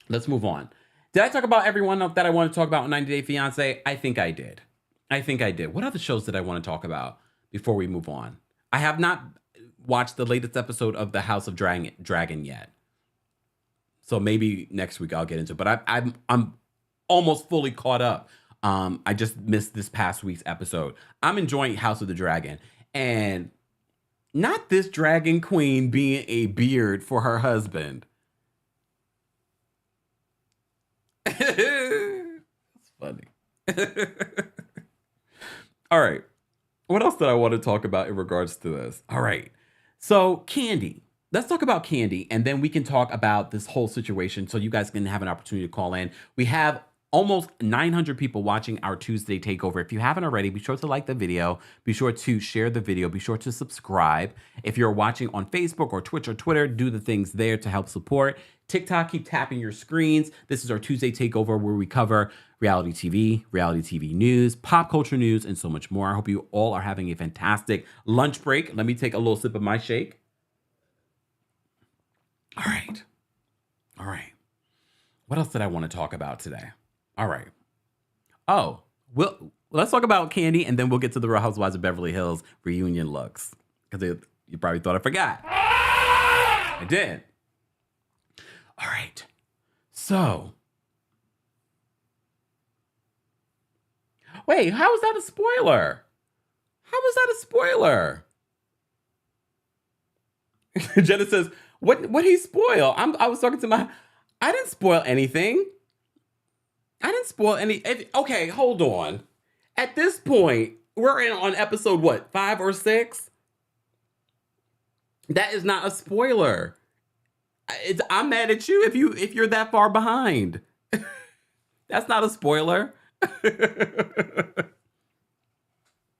Did I talk about everyone that I want to talk about on 90 Day Fiance? I think I did. What other shows did I want to talk about before we move on? I have not watched the latest episode of The House of Dragon yet. So maybe next week I'll get into it. But I'm almost fully caught up. I just missed this past week's episode. I'm enjoying House of the Dragon. And not this dragon queen being a beard for her husband. It's funny. All right. What else did I want to talk about in regards to this? All right. So Kandi. Let's talk about Kandi, and then we can talk about this whole situation so you guys can have an opportunity to call in. We have almost 900 people watching our Tuesday takeover. If you haven't already, be sure to like the video. Be sure to share the video. Be sure to subscribe. If you're watching on Facebook or Twitch or Twitter, do the things there to help support. TikTok, keep tapping your screens. This is our Tuesday takeover where we cover reality TV news, pop culture news, and so much more. I hope you all are having a fantastic lunch break. Let me take a little sip of my shake. All right. What else did I want to talk about today? All right. Oh, let's talk about Kandi, and then we'll get to the Real Housewives of Beverly Hills reunion looks. Because you probably thought I forgot. I did. All right. So, Wait, how is that a spoiler? How is that a spoiler? Jenna says, what he spoil? I was talking to I didn't spoil anything. I didn't spoil any. Okay, hold on. At this point, we're on episode what, 5 or 6? That is not a spoiler. I'm mad at you if you're that far behind. That's not a spoiler.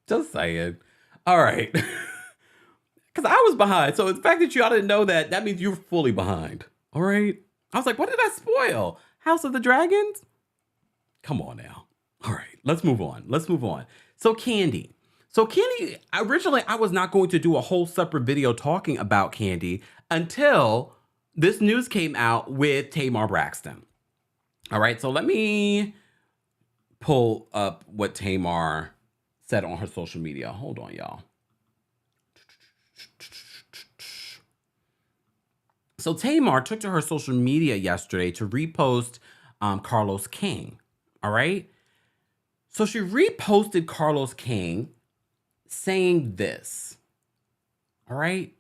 Just saying. All right. Because I was behind. So the fact that y'all didn't know that means you're fully behind. All right. I was like, what did I spoil? House of the Dragons? Come on now. All right. Let's move on. So Kandi. Originally, I was not going to do a whole separate video talking about Kandi until this news came out with Tamar Braxton. All right. So let me pull up what Tamar said on her social media. Hold on, y'all. So Tamar took to her social media yesterday to repost Carlos King. All right. So she reposted Carlos King saying this. All right.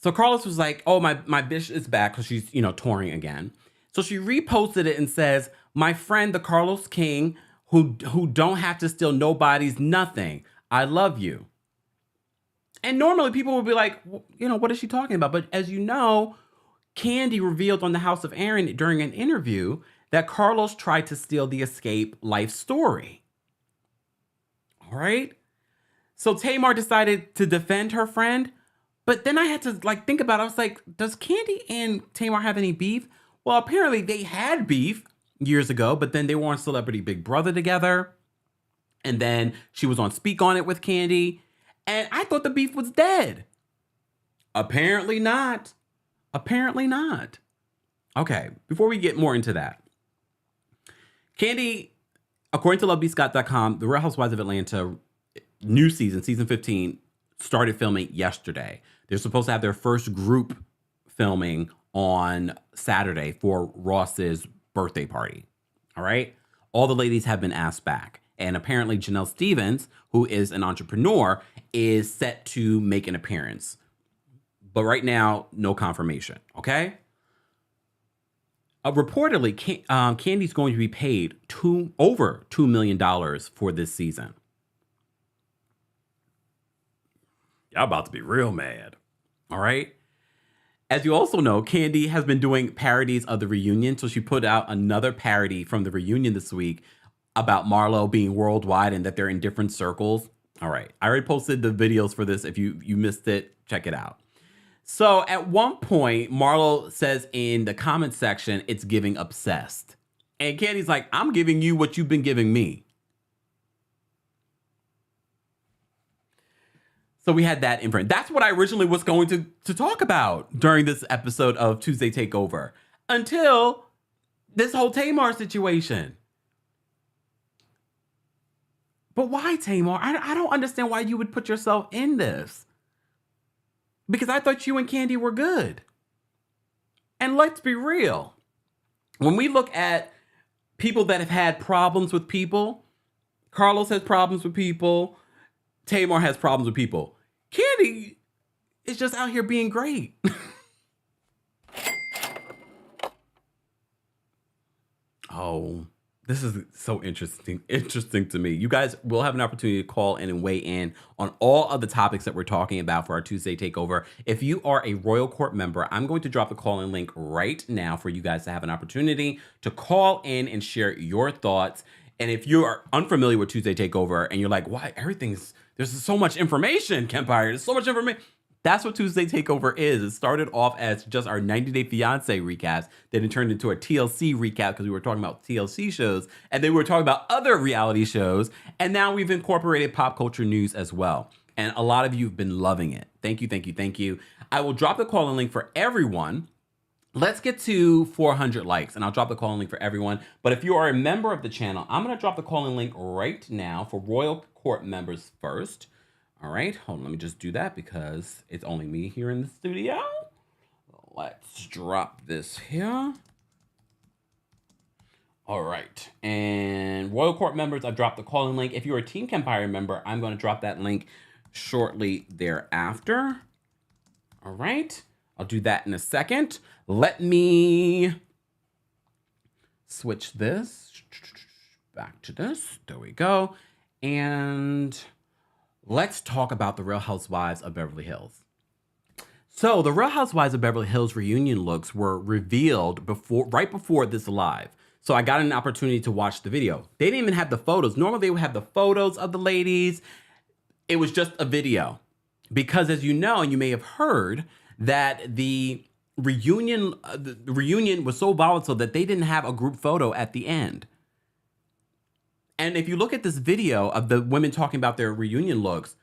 So Carlos was like, oh, my bitch is back because she's, touring again. So she reposted it and says, my friend, the Carlos King, who don't have to steal nobody's nothing. I love you. And normally people would be like, what is she talking about? But as you know, Kandi revealed on the House of Aaron during an interview that Carlos tried to steal the Escape life story. All right. So Tamar decided to defend her friend. But then I had to think about it. I was like, does Kandi and Tamar have any beef? Well, apparently they had beef years ago, but then they were on Celebrity Big Brother together. And then she was on Speak On It with Kandi. And I thought the beef was dead. Apparently not. Okay, before we get more into that. Kandi, according to LoveBeScott.com, The Real Housewives of Atlanta new season 15, started filming yesterday. They're supposed to have their first group filming on Saturday for Ross's birthday party. All right? All the ladies have been asked back. And apparently Janelle Stevens, who is an entrepreneur, is set to make an appearance. But right now, no confirmation. Okay? Reportedly, Kandi's going to be paid over $2 million for this season. Y'all about to be real mad. All right? As you also know, Kandi has been doing parodies of the reunion. So she put out another parody from the reunion this week about Marlo being worldwide and that they're in different circles. All right. I already posted the videos for this. If you missed it, check it out. So at one point, Marlo says in the comment section, it's giving obsessed. And Kandi's like, I'm giving you what you've been giving me. So we had that in front. That's what I originally was going to talk about during this episode of Tuesday Takeover. Until this whole Tamar situation. But why, Tamar? I don't understand why you would put yourself in this. Because I thought you and Kandi were good. And let's be real. When we look at people that have had problems with people, Carlos has problems with people, Tamar has problems with people. Kandi is just out here being great. Oh, this is so interesting to me. You guys will have an opportunity to call in and weigh in on all of the topics that we're talking about for our Tuesday Takeover. If you are a Royal Court member, I'm going to drop the call-in link right now for you guys to have an opportunity to call in and share your thoughts. And if you are unfamiliar with Tuesday Takeover and you're like, why there's so much information, Kempire, there's so much information. That's what Tuesday Takeover is. It started off as just our 90-Day Fiance recaps. Then it turned into a TLC recap because we were talking about TLC shows. And then we were talking about other reality shows. And now we've incorporated pop culture news as well. And a lot of you have been loving it. Thank you. I will drop the call-in link for everyone. Let's get to 400 likes and I'll drop the call-in link for everyone. But if you are a member of the channel, I'm going to drop the call-in link right now for Royal Court members first. All right, hold on, let me just do that because it's only me here in the studio. Let's drop this here. All right, and represent Royal Court members, I've dropped the calling link. If you're a Team Kempire member, I'm going to drop that link shortly thereafter. All right. I'll do that in a second. Let me switch this back to this. There we go. And let's talk about the Real Housewives of Beverly Hills. So the Real Housewives of Beverly Hills reunion looks were revealed right before this live. So I got an opportunity to watch the video. They didn't even have the photos. Normally they would have the photos of the ladies. It was just a video. Because as you know, and you may have heard, that the reunion was so volatile that they didn't have a group photo at the end. And if you look at this video of the women talking about their reunion looks,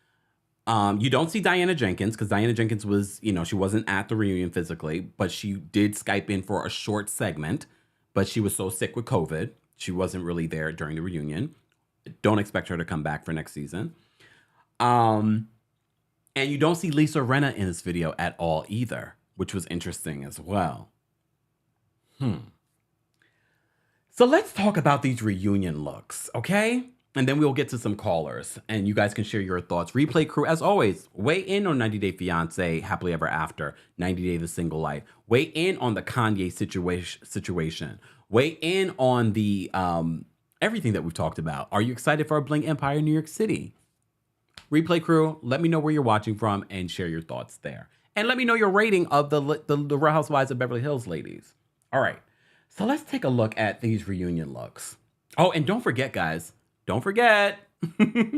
you don't see Diana Jenkins, because Diana Jenkins was, she wasn't at the reunion physically, but she did Skype in for a short segment. But she was so sick with COVID, she wasn't really there during the reunion. Don't expect her to come back for next season. And you don't see Lisa Rinna in this video at all either, which was interesting as well. So let's talk about these reunion looks, okay? And then we'll get to some callers, and you guys can share your thoughts. Replay crew, as always, weigh in on 90 Day Fiance, Happily Ever After, 90 Day The Single Life. Weigh in on the Kanye situation. Weigh in on the everything that we've talked about. Are you excited for a Bling Empire in New York City? Replay crew, let me know where you're watching from and share your thoughts there. And let me know your rating of the Real Housewives of Beverly Hills ladies. All right, so let's take a look at these reunion looks. Oh, and don't forget, guys, don't forget,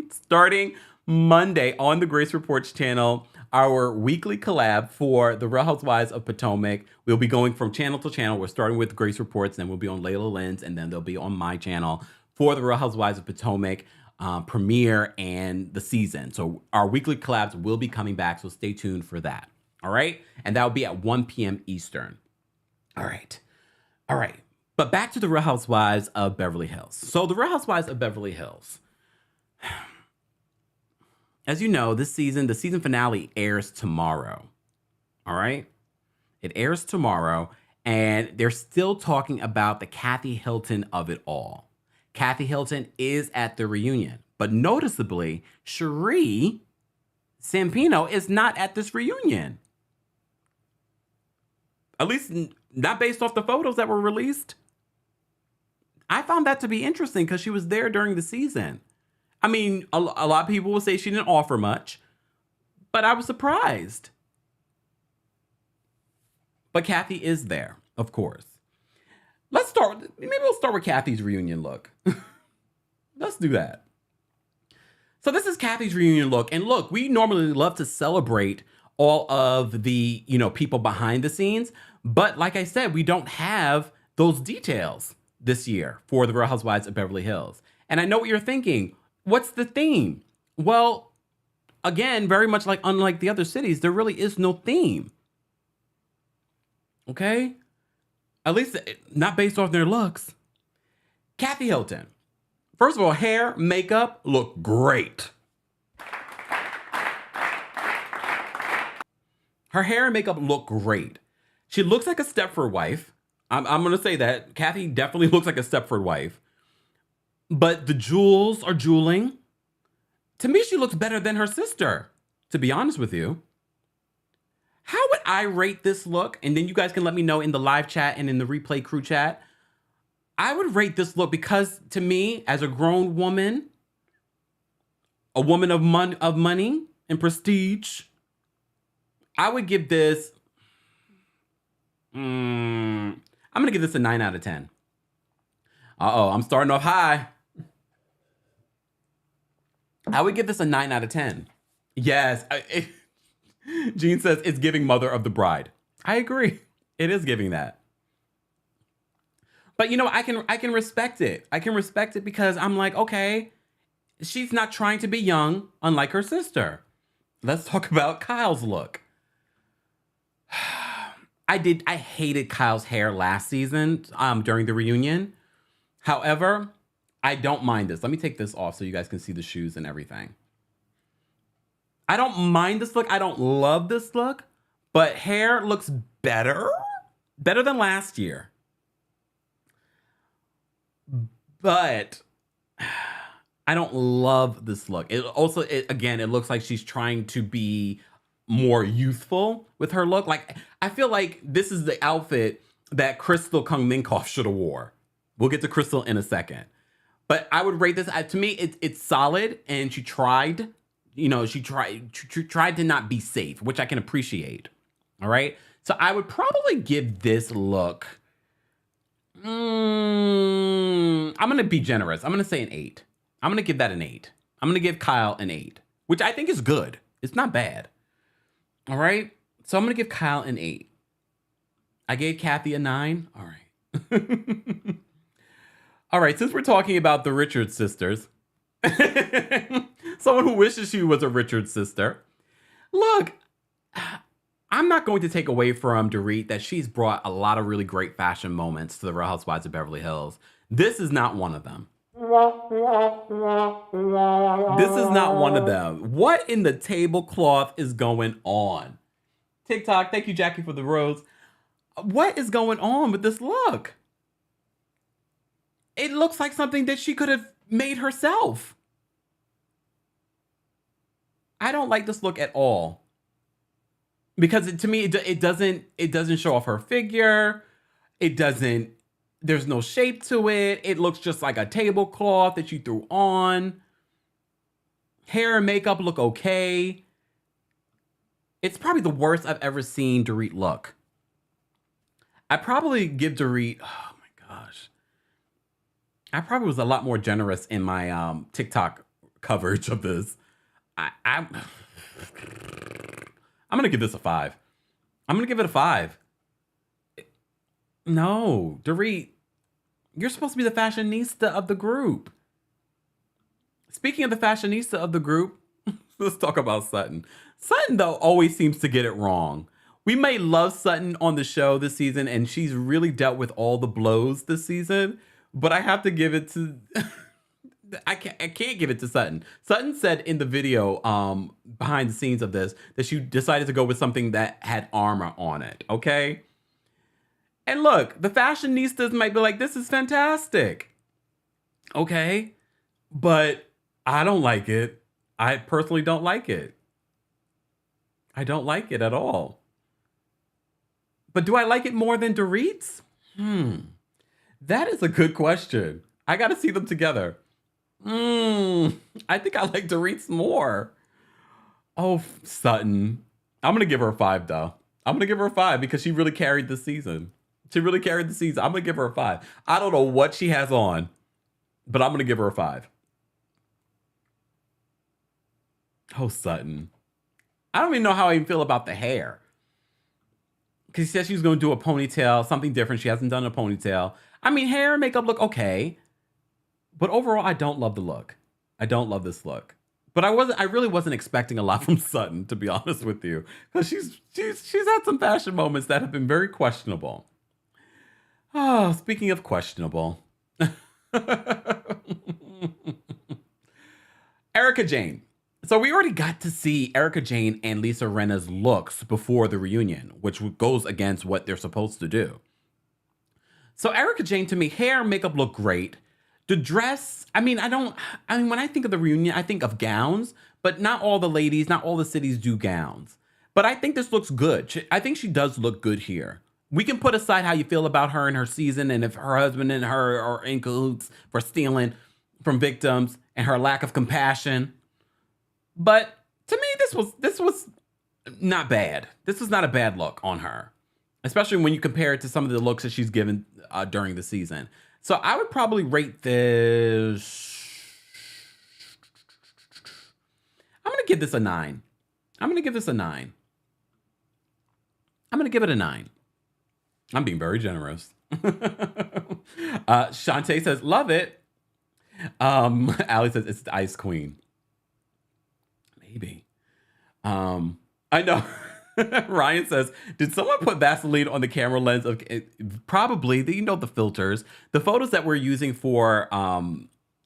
starting Monday on the Grace Reports channel, our weekly collab for the Real Housewives of Potomac. We'll be going from channel to channel. We're starting with Grace Reports, then we'll be on Layla Lynn's, and then they'll be on my channel for the Real Housewives of Potomac premiere and the season. So our weekly collabs will be coming back, so stay tuned for that. All right? And that will be at 1 p.m. Eastern. All right. But back to the Real Housewives of Beverly Hills. So the Real Housewives of Beverly Hills. As you know, this season, the season finale airs tomorrow. All right? It airs tomorrow, and they're still talking about the Kathy Hilton of it all. Kathy Hilton is at the reunion, but noticeably, Cherie Sampino is not at this reunion. At least not based off the photos that were released. I found that to be interesting because she was there during the season. I mean, a lot of people will say she didn't offer much, but I was surprised. But Kathy is there, of course. Maybe we'll start with Kathy's reunion look. Let's do that. So this is Kathy's reunion look. And look, we normally love to celebrate all of the, people behind the scenes. But like I said, we don't have those details this year for the Real Housewives of Beverly Hills. And I know what you're thinking. What's the theme? Well, again, very much unlike the other cities, there really is no theme. Okay? At least not based off their looks. Kathy Hilton. First of all, hair, makeup look great. Her hair and makeup look great. She looks like a Stepford wife. I'm going to say that. Kathy definitely looks like a Stepford wife. But the jewels are jeweling. To me, she looks better than her sister, to be honest with you. How would I rate this look? And then you guys can let me know in the live chat and in the replay crew chat. I would rate this look because to me, as a grown woman, a woman of money and prestige, I would give this, I'm going to give this a 9 out of 10. Uh-oh, I'm starting off high. I would give this a 9 out of 10. Yes. Jean says it's giving Mother of the Bride. I agree. It is giving that. But I can respect it. I can respect it because I'm like, okay, she's not trying to be young, unlike her sister. Let's talk about Kyle's look. I hated Kyle's hair last season during the reunion. However, I don't mind this. Let me take this off so you guys can see the shoes and everything. I don't mind this look. I don't love this look, but hair looks better than last year. But I don't love this look. It also, again, it looks like she's trying to be more youthful with her look. Like, I feel like this is the outfit that Crystal Kung Minkoff should have wore. We'll get to Crystal in a second. But I would rate this, to me, it's solid, and she tried, she tried to not be safe, which I can appreciate. All right? So I would probably give this look, I'm going to be generous. I'm going to say an 8. I'm going to give that an 8. I'm going to give Kyle an 8, which I think is good. It's not bad. All right? So I'm going to give Kyle an 8. I gave Kathy a 9. All right. All right, since we're talking about the Richards sisters, someone who wishes she was a Richards sister, look, I'm not going to take away from Dorit that she's brought a lot of really great fashion moments to the Real Housewives of Beverly Hills. This is not one of them. This is not one of them. What in the tablecloth is going on? TikTok, thank you, Jackie, for the rose. What is going on with this look? It looks like something that she could have made herself. I don't like this look at all. Because to me, it doesn't show off her figure. There's no shape to it. It looks just like a tablecloth that you threw on. Hair and makeup look okay. It's probably the worst I've ever seen Dorit look. I probably give Dorit, oh my gosh. I probably was a lot more generous in my TikTok coverage of this. I'm going to give this a 5. I'm going to give it a 5. No, Dorit, you're supposed to be the fashionista of the group. Speaking of the fashionista of the group, let's talk about Sutton. Sutton, though, always seems to get it wrong. We may love Sutton on the show this season, and she's really dealt with all the blows this season. But I have to give it to... I can't give it to Sutton. Sutton said in the video behind the scenes of this that she decided to go with something that had armor on it, okay? And look, the fashionistas might be like, this is fantastic. Okay? But I don't like it. I personally don't like it. I don't like it at all. But do I like it more than Dorit's? That is a good question. I got to see them together. I think I like Dorit's more. Oh, Sutton. I'm going to give her a 5, though. I'm going to give her a 5 because she really carried the season. I'm going to give her a 5. I don't know what she has on, but I'm going to give her a 5. Oh, Sutton. I don't even know how I even feel about the hair. Because she said she was going to do a ponytail, something different. She hasn't done a ponytail. I mean, hair and makeup look okay. But overall, I don't love the look. I don't love this look. But I really wasn't expecting a lot from Sutton, to be honest with you. Because she's had some fashion moments that have been very questionable. Oh, speaking of questionable. Erika Jayne. So we already got to see Erika Jayne and Lisa Rinna's looks before the reunion, which goes against what they're supposed to do. So Erika Jayne, to me, hair and makeup look great. The dress, when I think of the reunion, I think of gowns, but not all the ladies, not all the cities do gowns. But I think this looks good. I think she does look good here. We can put aside how you feel about her and her season and if her husband and her are in cahoots for stealing from victims and her lack of compassion. But to me, this was not bad. This was not a bad look on her, especially when you compare it to some of the looks that she's given during the season. So I would probably rate this. I'm going to give this a 9. I'm going to give it a 9. I'm being very generous. Shantae says, love it. Allie says, it's the Ice Queen. Maybe. I know. Ryan says, did someone put Vaseline on the camera lens? Of probably, the filters. The photos that we're using for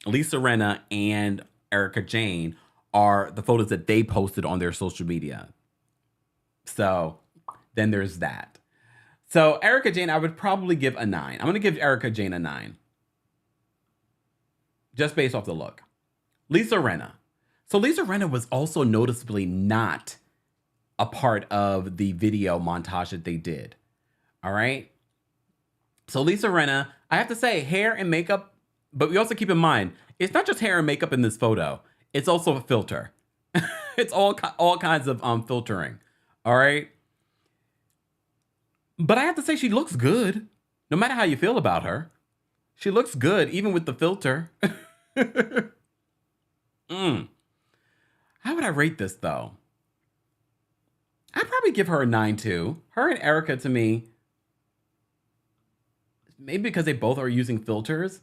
Lisa Rinna and Erika Jayne are the photos that they posted on their social media. So then there's that. So Erika Jayne, I would probably give a 9. I'm going to give Erika Jayne a 9. Just based off the look. Lisa Rinna. So Lisa Rinna was also noticeably not a part of the video montage that they did. All right. So Lisa Rinna, I have to say, hair and makeup, but we also keep in mind, it's not just hair and makeup in this photo. It's also a filter. It's all kinds of filtering. All right. But I have to say, she looks good. No matter how you feel about her, she looks good, even with the filter. How would I rate this, though? I'd probably give her a 9, too. Her and Erica, to me, maybe because they both are using filters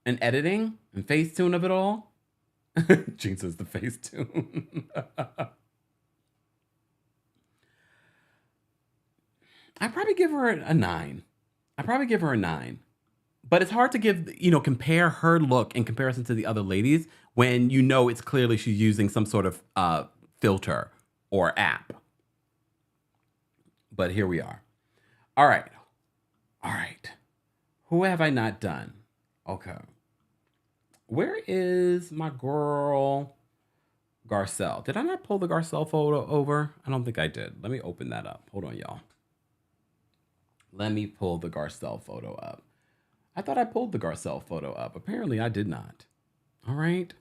and editing and Facetune of it all. Jean says the Facetune. I'd probably give her a 9. I'd probably give her a 9. But it's hard to compare her look in comparison to the other ladies when you know it's clearly she's using some sort of filter or app. But here we are. All right. Who have I not done? Okay. Where is my girl Garcelle? Did I not pull the Garcelle photo over? I don't think I did. Let me open that up. Hold on, y'all. Let me pull the Garcelle photo up. I thought I pulled the Garcelle photo up. Apparently, I did not. All right.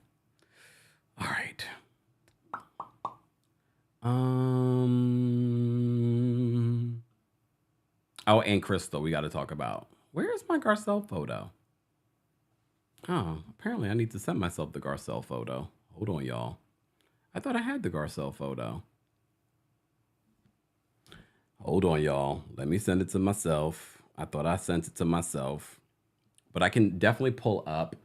Oh, and Crystal, we got to talk about. Where is my Garcelle photo? Oh, apparently I need to send myself the Garcelle photo. Hold on, y'all. I thought I had the Garcelle photo. Hold on, y'all. Let me send it to myself. I thought I sent it to myself. But I can definitely pull up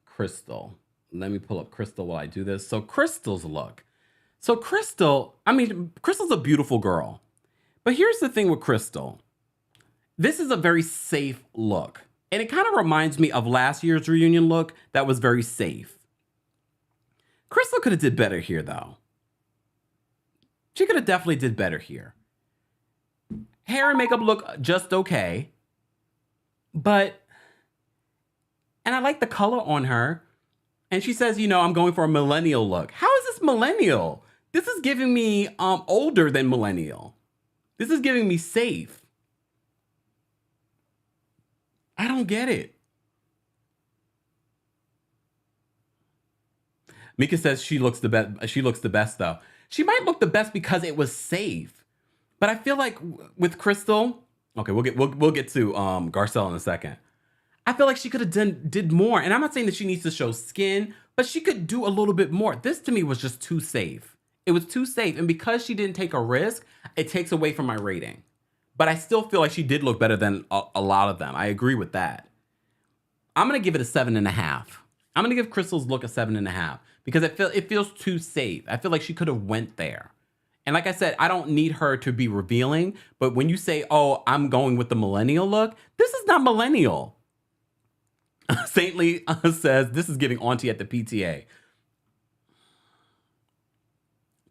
Crystal. Let me pull up Crystal while I do this. So Crystal's look. So Crystal's a beautiful girl. But here's the thing with Crystal. This is a very safe look. And it kind of reminds me of last year's reunion look that was very safe. Crystal could have did better here, though. She could have definitely did better here. Hair and makeup look just okay. And I like the color on her. And she says, I'm going for a millennial look. How is this millennial? This is giving me older than millennial. This is giving me safe. I don't get it. Mika says she looks the best. She looks the best, though. She might look the best because it was safe. But I feel like with Crystal, okay, we'll get to Garcelle in a second. I feel like she could have did more. And I'm not saying that she needs to show skin, but she could do a little bit more. This to me was just too safe. It was too safe. And because she didn't take a risk, it takes away from my rating. But I still feel like she did look better than a lot of them. I agree with that. I'm going to give it a 7.5. I'm going to give Crystal's look a 7.5 because it feels too safe. I feel like she could have went there. And like I said, I don't need her to be revealing. But when you say, oh, I'm going with the millennial look, this is not millennial. Saintly says, this is giving auntie at the PTA.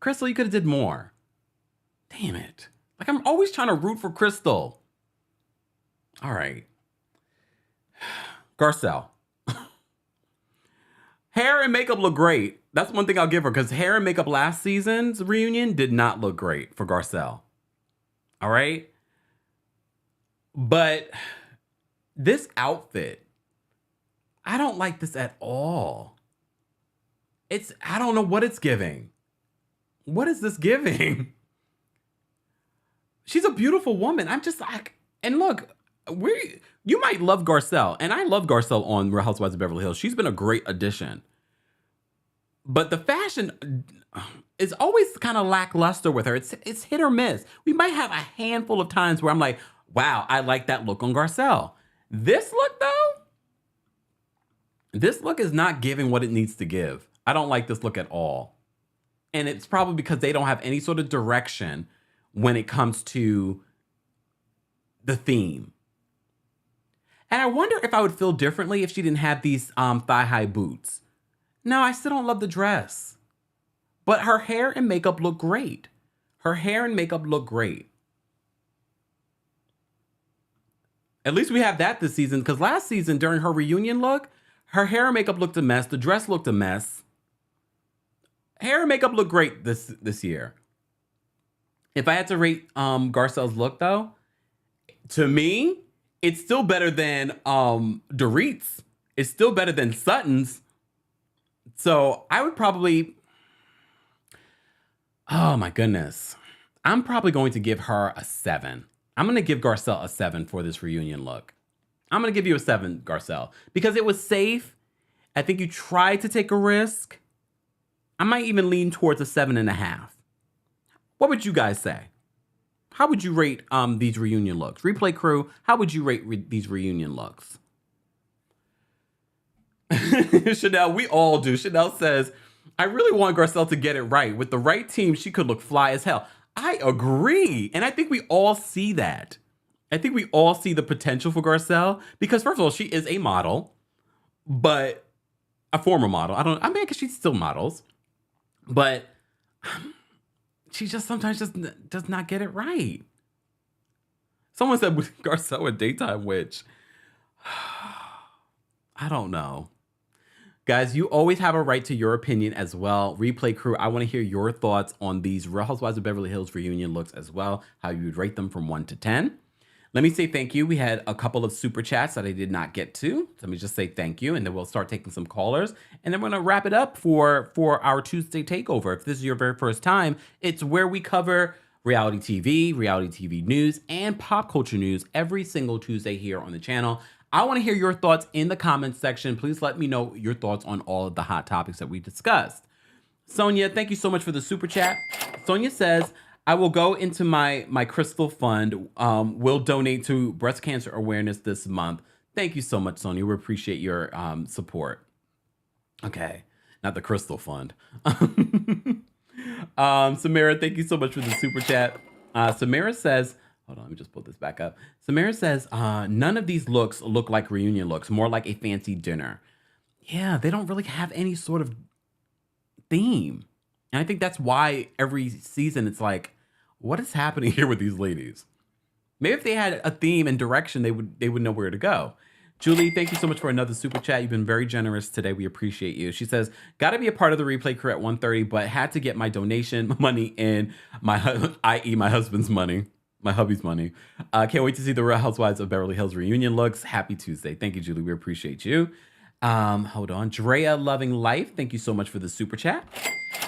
Crystal, you could have did more. Damn it. Like, I'm always trying to root for Crystal. All right. Garcelle. Hair and makeup look great. That's one thing I'll give her, because hair and makeup last season's reunion did not look great for Garcelle. All right? But this outfit, I don't like this at all. I don't know what it's giving. What is this giving? She's a beautiful woman. I'm just like, and look, you might love Garcelle, and I love Garcelle on Real Housewives of Beverly Hills. She's been a great addition. But the fashion is always kind of lackluster with her. It's hit or miss. We might have a handful of times where I'm like, wow, I like that look on Garcelle. This look, though, this look is not giving what it needs to give. I don't like this look at all. And it's probably because they don't have any sort of direction when it comes to the theme. And I wonder if I would feel differently if she didn't have these thigh-high boots. No, I still don't love the dress. But her hair and makeup look great. Her hair and makeup look great. At least we have that this season, because last season, during her reunion look, Her hair and makeup looked a mess. The dress looked a mess. Hair and makeup looked great this year. If I had to rate Garcelle's look though, to me, it's still better than Dorit's. It's still better than Sutton's. So I would probably, oh my goodness. I'm probably going to give her a 7. I'm going to give Garcelle a 7 for this reunion look. I'm going to give you a 7, Garcelle, because it was safe. I think you tried to take a risk. I might even lean towards a 7.5. What would you guys say? How would you rate these reunion looks? Replay crew, how would you rate these reunion looks? Chanel, we all do. Chanel says, I really want Garcelle to get it right. With the right team, she could look fly as hell. I agree. And I think we all see that. I think we all see the potential for Garcelle because, first of all, she is a model, but a former model. I mean, because she still models, but she just sometimes just does not get it right. Someone said Garcelle a daytime witch. I don't know. Guys, you always have a right to your opinion as well. Replay crew, I want to hear your thoughts on these Real Housewives of Beverly Hills reunion looks as well, how you would rate them from 1 to 10. Let me say thank you. We had a couple of super chats that I did not get to. Let me just say thank you, and then we'll start taking some callers. And then we're going to wrap it up for our Tuesday takeover. If this is your very first time, it's where we cover reality TV news, and pop culture news every single Tuesday here on the channel. I want to hear your thoughts in the comments section. Please let me know your thoughts on all of the hot topics that we discussed. Sonia, thank you so much for the super chat. Sonia says, I will go into my crystal fund. Will donate to breast cancer awareness this month. Thank you so much, Sonia. We appreciate your support. Okay, not the crystal fund. Samara, thank you so much for the super chat. Samara says, hold on, let me just pull this back up. Samara says, none of these looks look like reunion looks, more like a fancy dinner. Yeah, they don't really have any sort of theme. And I think that's why every season it's like, what is happening here with these ladies? Maybe if they had a theme and direction, they would know where to go. Julie, thank you so much for another super chat. You've been very generous today. We appreciate you. She says, got to be a part of the replay crew at 1:30, but had to get my donation money in, i.e. my husband's money. My hubby's money. Can't wait to see the Real Housewives of Beverly Hills reunion looks. Happy Tuesday. Thank you, Julie. We appreciate you. Hold on. Drea Loving Life. Thank you so much for the super chat.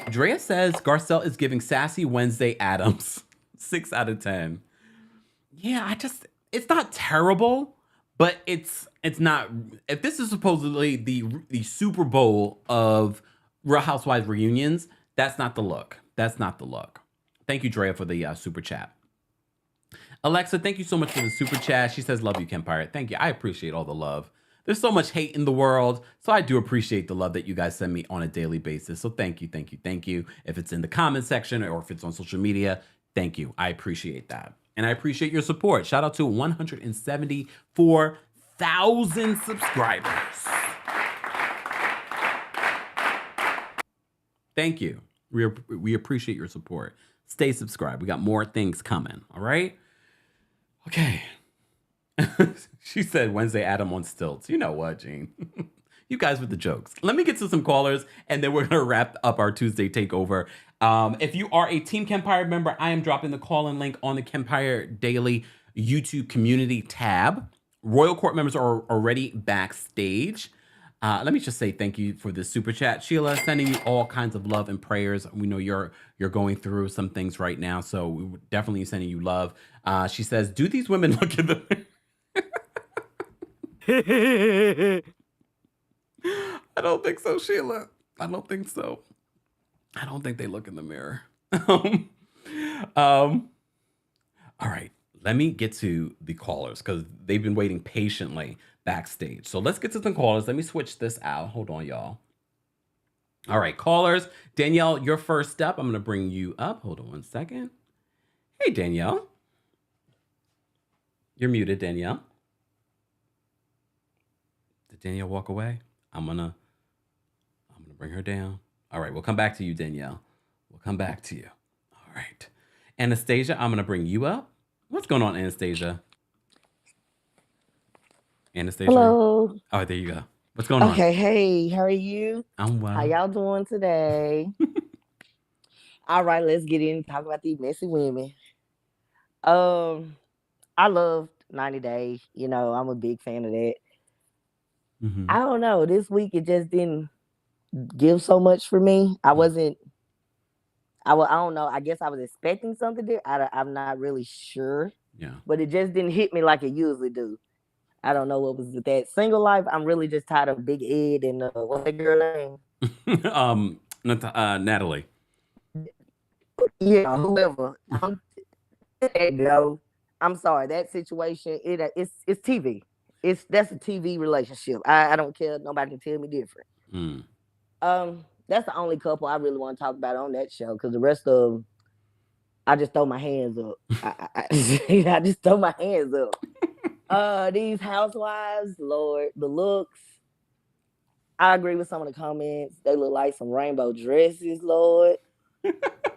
Drea says Garcelle is giving Sassy Wednesday Addams 6 out of 10. Yeah, it's not terrible, but it's not. If this is supposedly the Super Bowl of Real Housewives reunions, that's not the look. That's not the look. Thank you, Drea, for the super chat. Alexa, thank you so much for the super chat. She says, love you, Kempire. Thank you. I appreciate all the love. There's so much hate in the world, so I do appreciate the love that you guys send me on a daily basis. So thank you, thank you, thank you. If it's in the comment section or if it's on social media, thank you. I appreciate that. And I appreciate your support. Shout out to 174,000 subscribers. Thank you. We appreciate your support. Stay subscribed. We got more things coming, all right? Okay. She said Wednesday Adam on stilts. You know what, Gene? You guys with the jokes. Let me get to some callers, and then we're going to wrap up our Tuesday takeover. If you are a Team Kempire member, I am dropping the call-in link on the Kempire Daily YouTube community tab. Royal Court members are already backstage. Let me just say thank you for the super chat. Sheila, sending you all kinds of love and prayers. We know you're going through some things right now, so we're definitely sending you love. She says, do these women look in the I don't think so, Sheila. I don't think so. I don't think they look in the mirror. All right, let me get to the callers because they've been waiting patiently backstage. So let's get to some callers. Let me switch this out. Hold on, y'all. All right, callers. Danielle, you're first up. I'm going to bring you up. Hold on one second. Hey, Danielle. You're muted, Danielle. Did Danielle walk away? I'm gonna bring her down. All right, we'll come back to you, Danielle. We'll come back to you. All right. Anastasia, I'm going to bring you up. What's going on, Anastasia? Anastasia? Hello. Oh, there you go. What's going on? Okay, hey, how are you? I'm How well. y'all doing today? All right, let's get in and talk about these messy women. Um, I loved 90 Days. I'm a big fan of that. Mm-hmm. I don't know. This week it just didn't give so much for me. I wasn't. I don't know. I guess I was expecting something there. I'm not really sure, Yeah. but it just didn't hit me like it usually do. I don't know what was with that. Single life. I'm really just tired of Big Ed and what's that girl name? Natalie. Yeah, whoever. Go. I'm sorry. That situation. It's TV. That's a TV relationship. I don't care. Nobody can tell me different. Mm. That's the only couple I really want to talk about on that show because the rest of them, I just throw my hands up. I just throw my hands up. These housewives, Lord, the looks. I agree with some of the comments. They look like some rainbow dresses, Lord.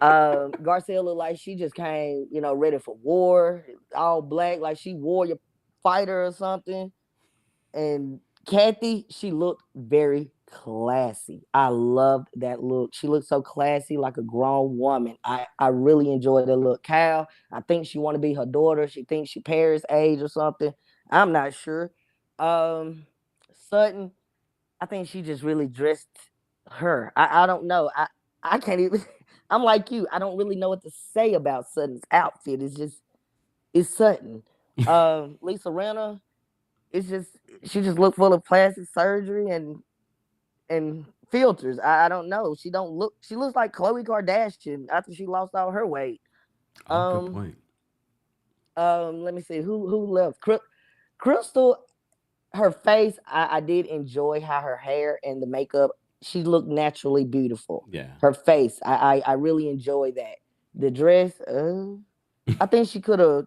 Garcelle looked like she just came, ready for war, all black, like she warrior fighter or something. And Kathy, she looked very classy. I loved that look. She looked so classy, like a grown woman. I really enjoyed that look. Cal, I think she want to be her daughter. She thinks she Paris age or something. I'm not sure. Um, Sutton, I think she just really dressed her. I don't know. I can't even. I'm like you. I don't really know what to say about Sutton's outfit. It's Sutton. Lisa Renna. It's just she just looked full of plastic surgery and filters. I don't know. She don't look. She looks like Khloe Kardashian after she lost all her weight. Oh, good Um. point. Let me see who left. Crystal, her face, I did enjoy how her hair and the makeup, she looked naturally beautiful. Yeah. Her face, I really enjoy that. The dress, I think she could have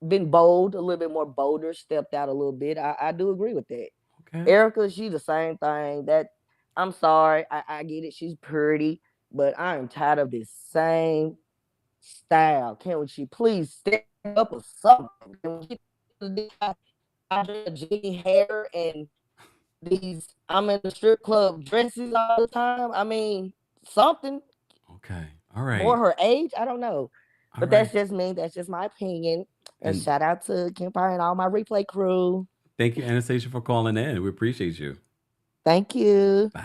been bold, a little bit more bolder, stepped out a little bit. I do agree with that. Okay. Erica, she the same thing. That I'm sorry, I get it. She's pretty, but I am tired of this same style. Can she please step up or something? Can we get Jenny hair and these I'm in the strip club dresses all the time. I mean, something Okay. All more right. her age. I don't know. All But right. that's just me. That's just my opinion. And And shout out to Kempire and all my replay crew. thank you, Anastasia, for calling in. We appreciate you. Thank you. Bye.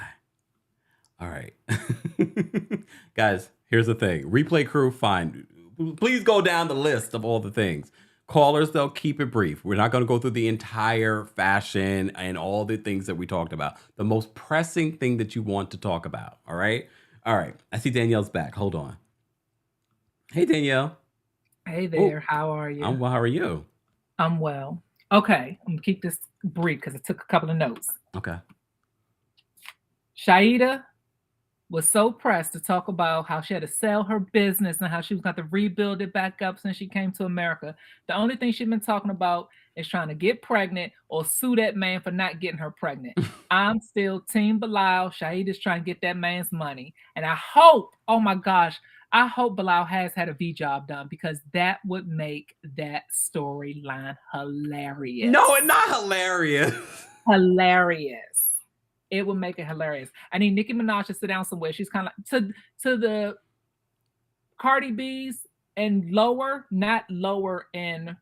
All right. Guys, here's the thing. Replay crew, fine. Please go down the list of all the things. Callers, they'll keep it brief. We're not going to go through the entire fashion and all the things that we talked about. The most pressing thing that you want to talk about. All right. All right. I see Danielle's back. Hold on. Hey, Danielle. Hey Oh, there, how are you? I'm well. How are you? I'm well. Okay, I'm gonna keep this brief because I took a couple of notes. Okay. Shaida was so pressed to talk about how she had to sell her business and how she was going to rebuild it back up since she came to America. The only thing she's been talking about is trying to get pregnant or sue that man for not getting her pregnant. I'm still Team Bilal. Shaida's trying to get that man's money. And I hope, oh my gosh, I hope Bilal has had a V job done because that would make that storyline hilarious. No, it's not hilarious. Hilarious. It would make it hilarious. I need Nicki Minaj to sit down somewhere. She's kind of to the Cardi B's and lower, not lower in,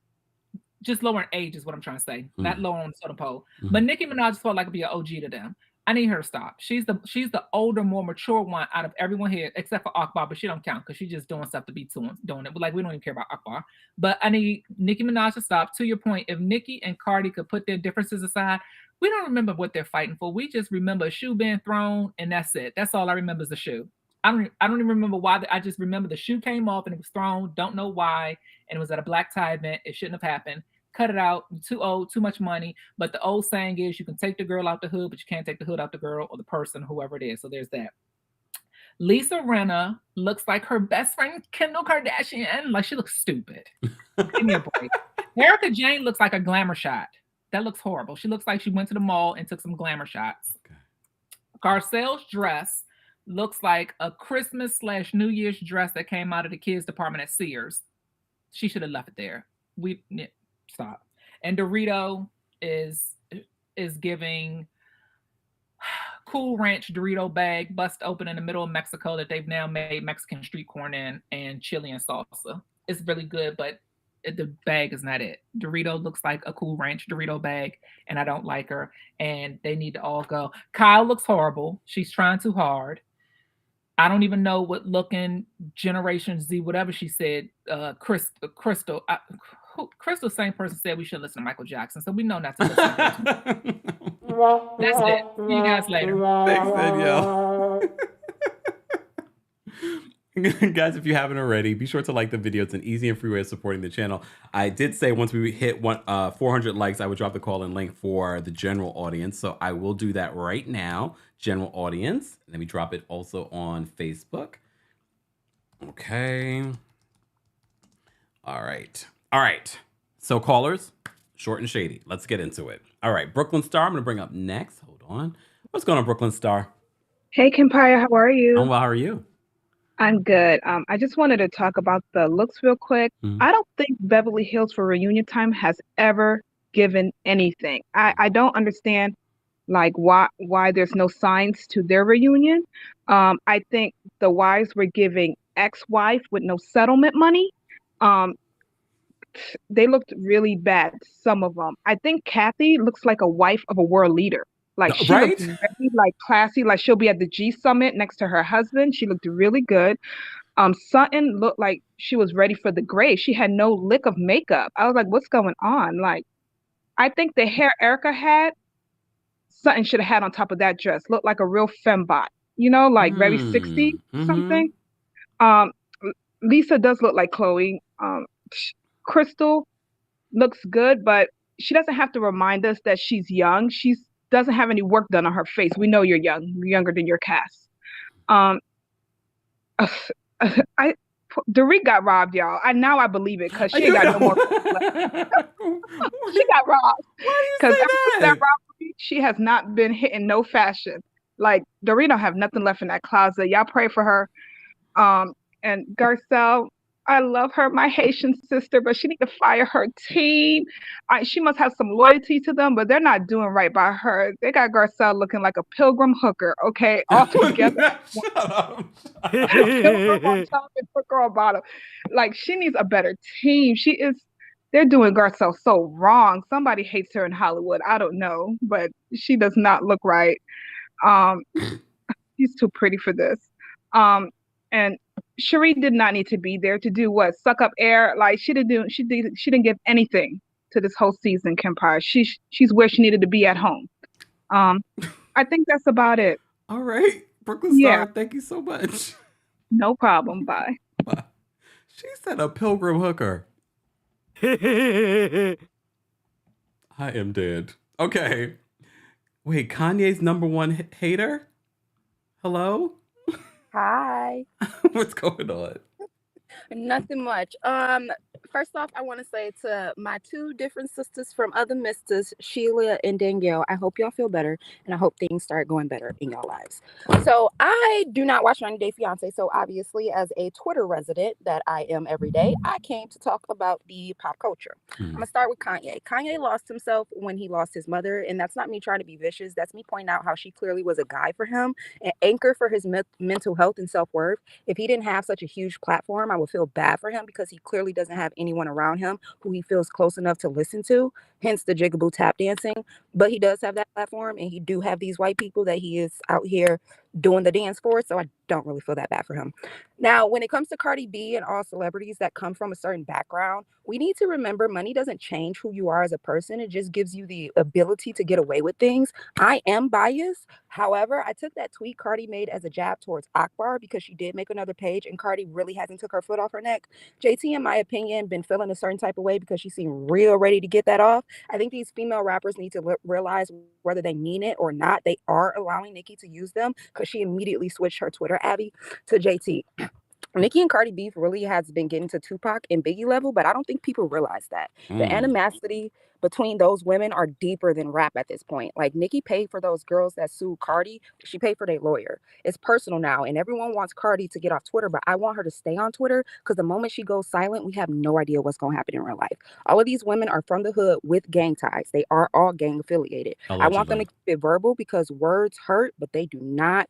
just lower in age is what I'm trying to say. Not lower on the totem pole. But Nicki Minaj felt like to be an OG to them. I need her to stop. She's the older, more mature one out of everyone here, except for Akbar, but she don't count because she's just doing stuff to be doing it. But like we don't even care about Akbar. But I need Nicki Minaj to stop. To your point, if Nicki and Cardi could put their differences aside, we don't remember what they're fighting for. We just remember a shoe being thrown, and that's it. That's all I remember is the shoe. I don't even remember why. I just remember the shoe came off and it was thrown. Don't know why. And it was at a black tie event. It shouldn't have happened. Cut it out. You're too old, too much money. But the old saying is you can take the girl out the hood, but you can't take the hood out the girl or the person, whoever it is. So there's that. Lisa Rinna looks like her best friend, Kendall Kardashian. Like she looks stupid. Give me a break. Erica Jane looks like a glamour shot. That looks horrible. She looks like she went to the mall and took some glamour shots. Okay. Garcelle's dress looks like a Christmas/New Year's dress that came out of the kids department at Sears. She should have left it there. Stop. And Dorito is giving Cool Ranch Dorito bag bust open in the middle of Mexico that they've now made Mexican street corn in and chili and salsa. It's really good, but the bag is not it. Dorito looks like a Cool Ranch Dorito bag, and I don't like her. And they need to all go. Kyle looks horrible. She's trying too hard. I don't even know what looking Generation Z, whatever she said. Crystal, same person said we should listen to Michael Jackson, so we know not to listen to him. That's it. See you guys later. Thanks, Danielle. Guys, if you haven't already, be sure to like the video. It's an easy and free way of supporting the channel. I did say once we hit 400 likes, I would drop the call-in link for the general audience. So I will do that right now. General audience. Let me drop it also on Facebook. Okay. All right. So callers, short and shady. Let's get into it. All right. Brooklyn Star, I'm going to bring up next. Hold on. What's going on, Brooklyn Star? Hey, Kempire, how are you? I'm well. How are you? I'm good. I just wanted to talk about the looks real quick. I don't think Beverly Hills for reunion time has ever given anything. I don't understand like why there's no signs to their reunion. I think the wives were giving ex-wife with no settlement money. They looked really bad, some of them. I think Kathy looks like a wife of a world leader. Like she looked very like classy, like she'll be at the G Summit next to her husband. She looked really good. Sutton looked like she was ready for the grave. She had no lick of makeup. I was like, what's going on? Like, I think the hair Erica had, Sutton should have had on top of that dress. Looked like a real fembot, you know, like very 60 something. Lisa does look like Chloe. Crystal looks good, but she doesn't have to remind us that she's young. She doesn't have any work done on her face. We know you're young. You're younger than your cast. Dorit got robbed, y'all. Now I believe it because she ain't got no more. She got robbed. Because ever since that robbery, she has not been hitting no fashion. Like Dorit don't have nothing left in that closet. Y'all pray for her. And Garcelle, I love her, my Haitian sister, but she need to fire her team. She must have some loyalty to them, but they're not doing right by her. They got Garcelle looking like a pilgrim hooker, okay, all together. Shut up. Pilgrim on top and hooker on bottom. Like, she needs a better team. They're doing Garcelle so wrong. Somebody hates her in Hollywood. I don't know, but she does not look right. She's too pretty for this. And Cherie did not need to be there to do what? Suck up air? Like she didn't give anything to this whole season, Kempire. She's where she needed to be at home. I think that's about it. All right. Brooklyn Star, thank you so much. No problem. Bye. She said a pilgrim hooker. I am dead. Okay. Wait, Kanye's #1 hater? Hello? Hi. What's going on? Nothing much. First off, I want to say to my two different sisters from other misters, Sheila and Danielle, I hope y'all feel better, and I hope things start going better in y'all lives. So I do not watch 90 Day Fiance, so obviously as a Twitter resident that I am every day, I came to talk about the pop culture. I'm going to start with Kanye. Kanye lost himself when he lost his mother, and that's not me trying to be vicious. That's me pointing out how she clearly was a guide for him, an anchor for his mental health and self-worth. If he didn't have such a huge platform, I would feel bad for him because he clearly doesn't have anyone around him who he feels close enough to listen to, hence the jigaboo tap dancing. But he does have that platform, and he do have these white people that he is out here doing the dance for, so I don't really feel that bad for him. Now, when it comes to Cardi B and all celebrities that come from a certain background, we need to remember money doesn't change who you are as a person. It just gives you the ability to get away with things. I am biased. However, I took that tweet Cardi made as a jab towards Akbar because she did make another page, and Cardi really hasn't took her foot off her neck. JT, in my opinion, been feeling a certain type of way because she seemed real ready to get that off. I think these female rappers need to realize whether they mean it or not, they are allowing Nicki to use them because she immediately switched her Twitter Abby to JT. Nicki and Cardi beef really has been getting to Tupac and Biggie level, but I don't think people realize that. The animosity between those women are deeper than rap at this point. Like Nicki paid for those girls that sued Cardi. She paid for their lawyer. It's personal now, and everyone wants Cardi to get off Twitter, but I want her to stay on Twitter because the moment she goes silent, we have no idea what's going to happen in real life. All of these women are from the hood with gang ties. They are all gang affiliated. I want them to keep it verbal because words hurt, but they do not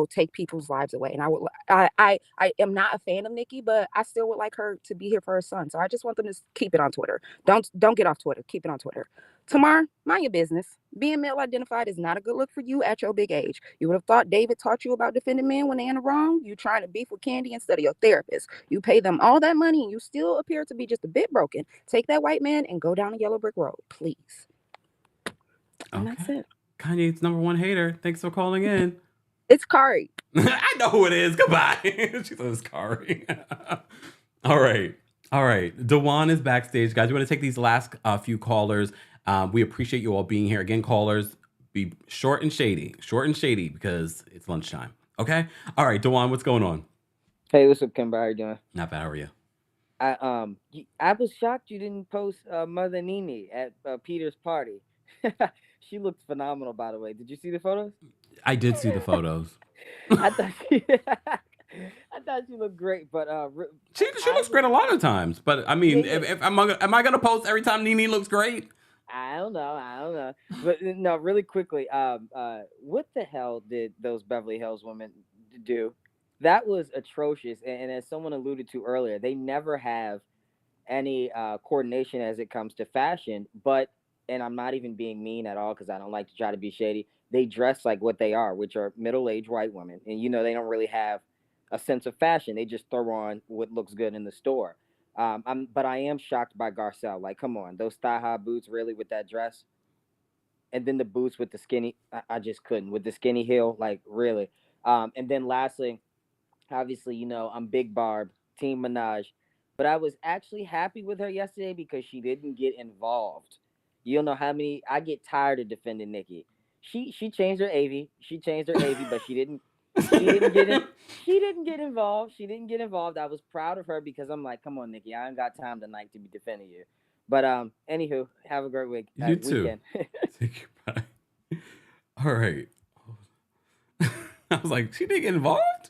take people's lives away. And I am not a fan of Nicki, but I still would like her to be here for her son. So I just want them to keep it on Twitter. Don't get off Twitter. Keep it on Twitter. Tamar, mind your business. Being male identified is not a good look for you at your big age. You would have thought David taught you about defending men when they're in the wrong. You trying to beef with Kandi instead of your therapist. You pay them all that money and you still appear to be just a bit broken. Take that white man and go down the yellow brick road, please. And that's it. Kanye's #1 hater. Thanks for calling in. It's Cardi. I know who it is. Goodbye. She said it's Cardi. All right. Dewan is backstage. Guys, we want to take these last few callers. We appreciate you all being here. Again, callers, be short and shady. Short and shady because it's lunchtime. Okay? All right, Dewan, what's going on? Hey, what's up, Kempire? How you doing? Not bad. How are you? I was shocked you didn't post Mother Nene at Peter's party. She looked phenomenal, by the way. Did you see the photos? I did see the photos. I thought she looked great, but she looks great a lot of times. But I mean, if am I gonna post every time Nene looks great? I don't know. But no, really quickly, what the hell did those Beverly Hills women do? That was atrocious. And as someone alluded to earlier, they never have any coordination as it comes to fashion. But, and I'm not even being mean at all because I don't like to try to be shady. They dress like what they are, which are middle-aged white women. And, they don't really have a sense of fashion. They just throw on what looks good in the store. But I am shocked by Garcelle. Like, come on, those thigh-high boots, really, with that dress? And then the boots with the skinny, I just couldn't. With the skinny heel, like, really. And then lastly, obviously, I'm Big Barb, Team Minaj. But I was actually happy with her yesterday because she didn't get involved. You don't know how many, I get tired of defending Nicki. She changed her AV. She changed her AV, but she didn't get involved. She didn't get involved. I was proud of her because I'm like, come on, Nicki, I ain't got time tonight to be defending you. But anywho, have a great week. You too. Weekend. Take you, bye. All right. I was like, she didn't get involved?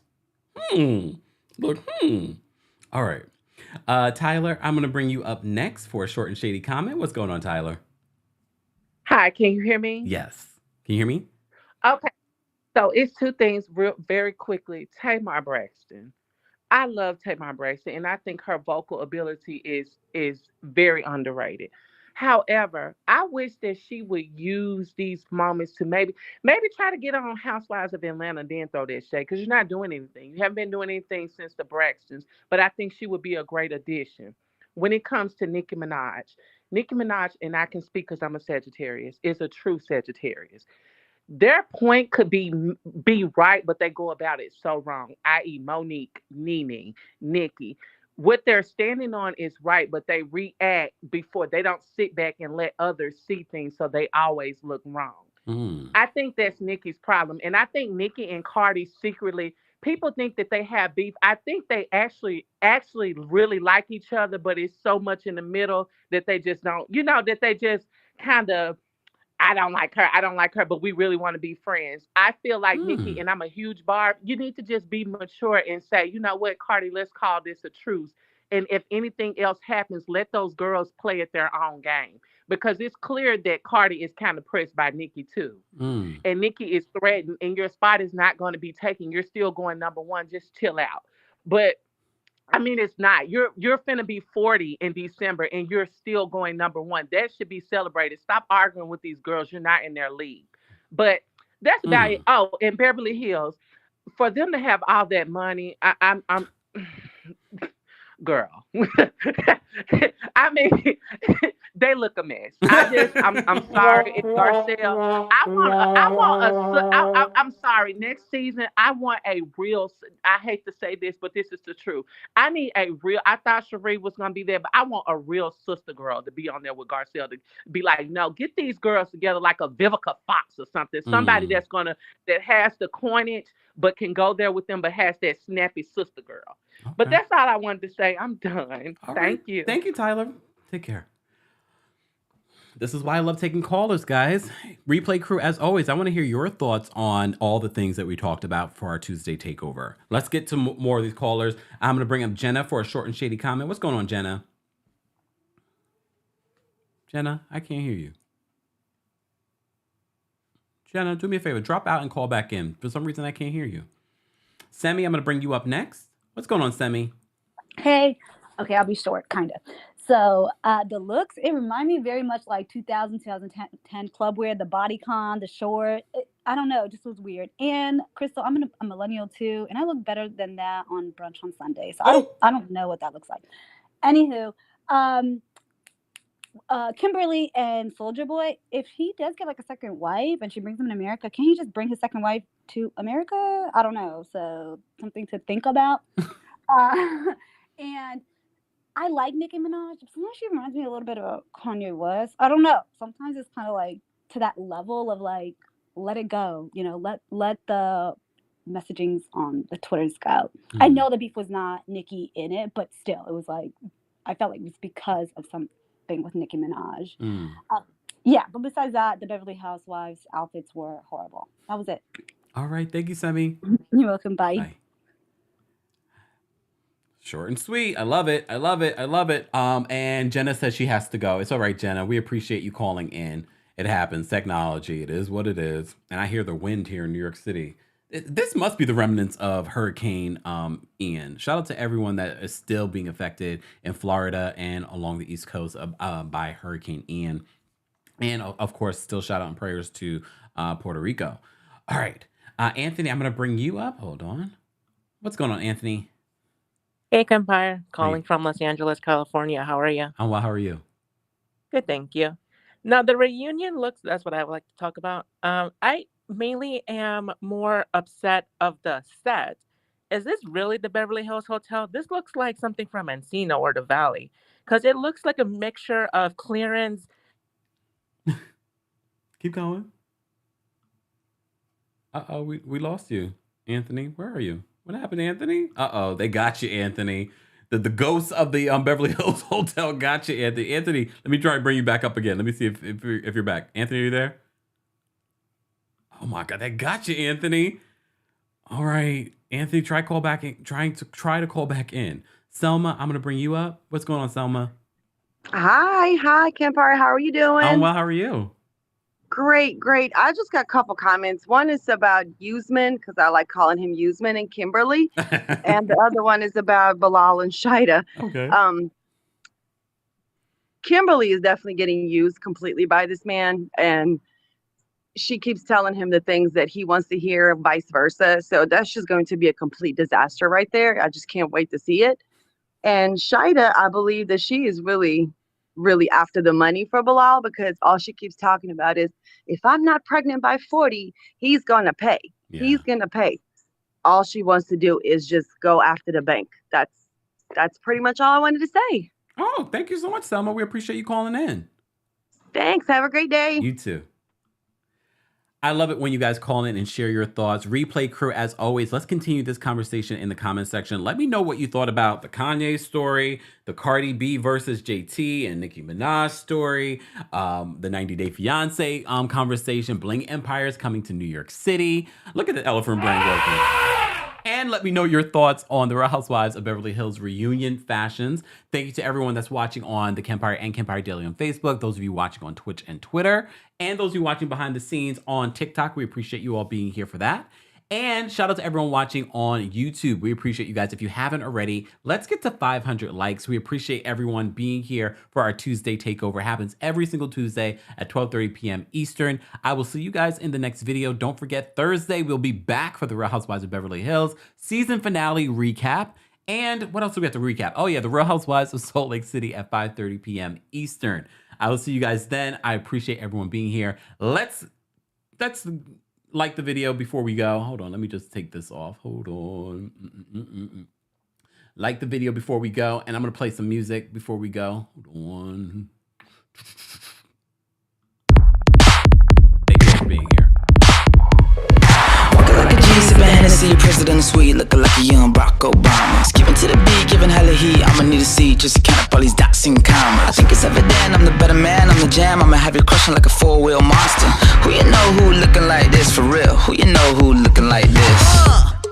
Look, All right. Tyler, I'm gonna bring you up next for a short and shady comment. What's going on, Tyler? Hi, can you hear me? Yes. Can you hear me? Okay. So it's two things very quickly. Tamar Braxton. I love Tamar Braxton, and I think her vocal ability is very underrated. However, I wish that she would use these moments to maybe try to get on Housewives of Atlanta and then throw that shade because you're not doing anything. You haven't been doing anything since the Braxtons, but I think she would be a great addition. When it comes to Nicki Minaj, and I can speak because I'm a Sagittarius, is a true Sagittarius. Their point could be right, but they go about it so wrong, i.e. Monique, Nene, Nicki. What they're standing on is right, but they react before. They don't sit back and let others see things, so they always look wrong. I think that's Nicki's problem. And I think Nicki and Cardi secretly, people think that they have beef. I think they actually really like each other, but it's so much in the middle that they just don't, that they just kind of, I don't like her, but we really want to be friends. I feel like Nicki, and I'm a huge Barb, you need to just be mature and say, you know what, Cardi, let's call this a truce. And if anything else happens, let those girls play at their own game. Because it's clear that Cardi is kind of pressed by Nicki too. And Nicki is threatened and your spot is not going to be taken. You're still going #1, just chill out. But I mean, it's not. You're finna be 40 in December and you're still going #1. That should be celebrated. Stop arguing with these girls. You're not in their league. But that's about it. Oh, in Beverly Hills, for them to have all that money, I'm girl. I mean, they look a mess. I'm sorry, it's Garcelle. I'm sorry. Next season, I want a real. I hate to say this, but this is the truth. I need a real. I thought Sheree was gonna be there, but I want a real sister girl to be on there with Garcelle to be like, no, get these girls together like a Vivica Fox or something. Somebody that has the coinage, but can go there with them, but has that snappy sister girl. But Okay. that's all I wanted to say. I'm done. All right. Thank you. Thank you, Tyler. Take care. This is why I love taking callers, guys. Replay crew, as always, I want to hear your thoughts on all the things that we talked about for our Tuesday takeover. Let's get to more of these callers. I'm going to bring up Jenna for a short and shady comment. What's going on, Jenna? Jenna, I can't hear you. Jenna, do me a favor. Drop out and call back in. For some reason, I can't hear you. Semi, I'm going to bring you up next. What's going on, Semi? Hey. Okay, I'll be short, kind of. So the looks, it reminded me very much like 2010 club wear, the bodycon, the short. I don't know, it just was weird. And Crystal, I'm a millennial too, and I look better than that on brunch on Sunday. So I don't know what that looks like. Anywho, Kimberly and Soldier Boy, if he does get like a second wife and she brings him to America, can he just bring his second wife to America? I don't know. So something to think about. And I like Nicki Minaj. Sometimes she reminds me a little bit of Kanye West. I don't know. Sometimes it's kind of like to that level of like, let it go. You know, let the messagings on the Twitters go. I know the beef was not Nicki in it, but still, it was like, I felt like it was because of something with Nicki Minaj. Yeah, but besides that, the Beverly Housewives outfits were horrible. That was it. All right. Thank you, Semi. You're welcome. Bye. Bye. Short and sweet. I love it. I love it. I love it. And Jenna says she has to go. It's all right, Jenna. We appreciate you calling in. It happens. Technology. It is what it is. And I hear the wind here in New York City. This must be the remnants of Hurricane Ian. Shout out to everyone that is still being affected in Florida and along the East Coast by Hurricane Ian. And of course, still shout out and prayers to Puerto Rico. All right. Anthony, I'm going to bring you up. Hold on. What's going on, Anthony? Hey, Kempire, calling from Los Angeles, California. How are you? I'm well. How are you? Good, thank you. Now, the reunion looks, that's what I would like to talk about. I mainly am more upset of the set. Is this really the Beverly Hills Hotel? This looks like something from Encino or the Valley, because it looks like a mixture of clearance. Keep going. Uh-oh, we lost you, Anthony. Where are you? What happened, Anthony? Uh-oh, they got you, Anthony. The ghosts of the Beverly Hills Hotel got you, Anthony. Anthony, let me try and bring you back up again. Let me see if you're back. Anthony, are you there? Oh my God, that got you, Anthony. All right, Anthony, try to call back in. Selma, I'm gonna bring you up. What's going on, Selma? Hi, Kempire. How are you doing? I'm well. How are you? Great. I just got a couple comments. One is about Usman, because I like calling him Usman, and Kimberly. And the other one is about Bilal and Shida. Okay. Kimberly is definitely getting used completely by this man, and she keeps telling him the things that he wants to hear, vice versa. So that's just going to be a complete disaster right there. I just can't wait to see it. And Shida, I believe that she is really after the money for Bilal, because all she keeps talking about is, if I'm not pregnant by 40, he's going to pay. Yeah. He's going to pay. All she wants to do is just go after the bank. That's pretty much all I wanted to say. Oh, thank you so much, Selma. We appreciate you calling in. Thanks. Have a great day. You too. I love it when you guys call in and share your thoughts. Replay crew, as always, let's continue this conversation in the comment section. Let me know what you thought about the Kanye story, the Cardi B versus JT and Nicki Minaj story, the 90-Day Fiance conversation, Bling Empire is coming to New York City. Look at the elephant brain working. And let me know your thoughts on the Real Housewives of Beverly Hills reunion fashions. Thank you to everyone that's watching on the Kempire and Kempire Daily on Facebook, those of you watching on Twitch and Twitter, and those of you watching behind the scenes on TikTok. We appreciate you all being here for that. And shout out to everyone watching on YouTube. We appreciate you guys. If you haven't already, let's get to 500 likes. We appreciate everyone being here for our Tuesday takeover. It happens every single Tuesday at 12:30 p.m. Eastern. I will see you guys in the next video. Don't forget, Thursday, we'll be back for the Real Housewives of Beverly Hills season finale recap. And what else do we have to recap? Oh yeah, the Real Housewives of Salt Lake City at 5:30 p.m. Eastern. I will see you guys then. I appreciate everyone being here. Let's like the video before we go. Hold on, let me just take this off. Hold on. Like the video before we go, and I'm gonna play some music before we go. Hold on. Thank you for being here. Walking like a G, sipping Hennessy, President Suite, looking like a young Barack Obama. Skipping to the beat, giving hella heat. I'ma need a seat just to count up all these dots and commas. I think it's evident I'm the better man, I'm the jam. I'ma have you crushing like a four-wheel monster. Who you know who looking like this for real? Who you know who looking like this?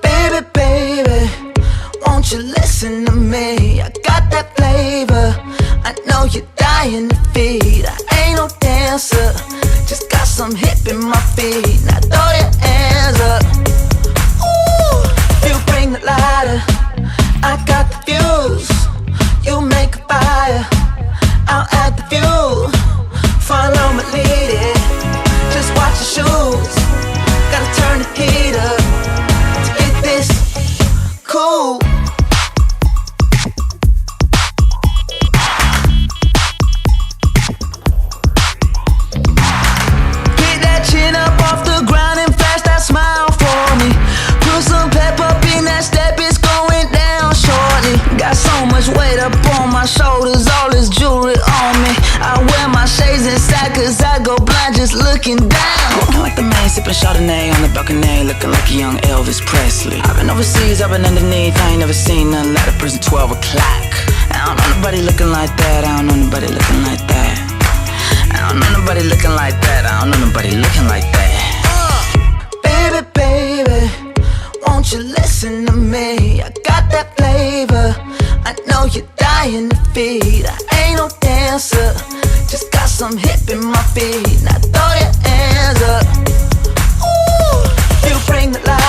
Baby, baby, won't you listen to me? I got that flavor, I know you're dying to feed. I ain't no dancer, just got some hip in my feet. Now throw your hands up. Ooh, you bring the lighter, I got the fuse. You make a fire, I'll add the fuel. Follow my lead, just watch your shoes. Gotta turn the heat up to get this cool. Pick that chin up off the ground and flash that smile for me. Put some pep up in that step, it's going down shortly. Got so much weight up on my shoulders, all this jewelry on me. I wear my shades inside cause I go blind just looking down. Looking like the man sipping Chardonnay on the balcony, looking like a young Elvis Presley. I've been overseas, I've been underneath, I ain't never seen nothing like a prison 12 o'clock. I don't know nobody looking like that, I don't know nobody looking like that. I don't know nobody looking like that, I don't know nobody looking like that. Baby, baby, won't you listen to me? I got that flavor, I know you're dying to feed. I ain't no dancer, just got some hip in my feet. Now throw your hands up. Ooh, you bring the light.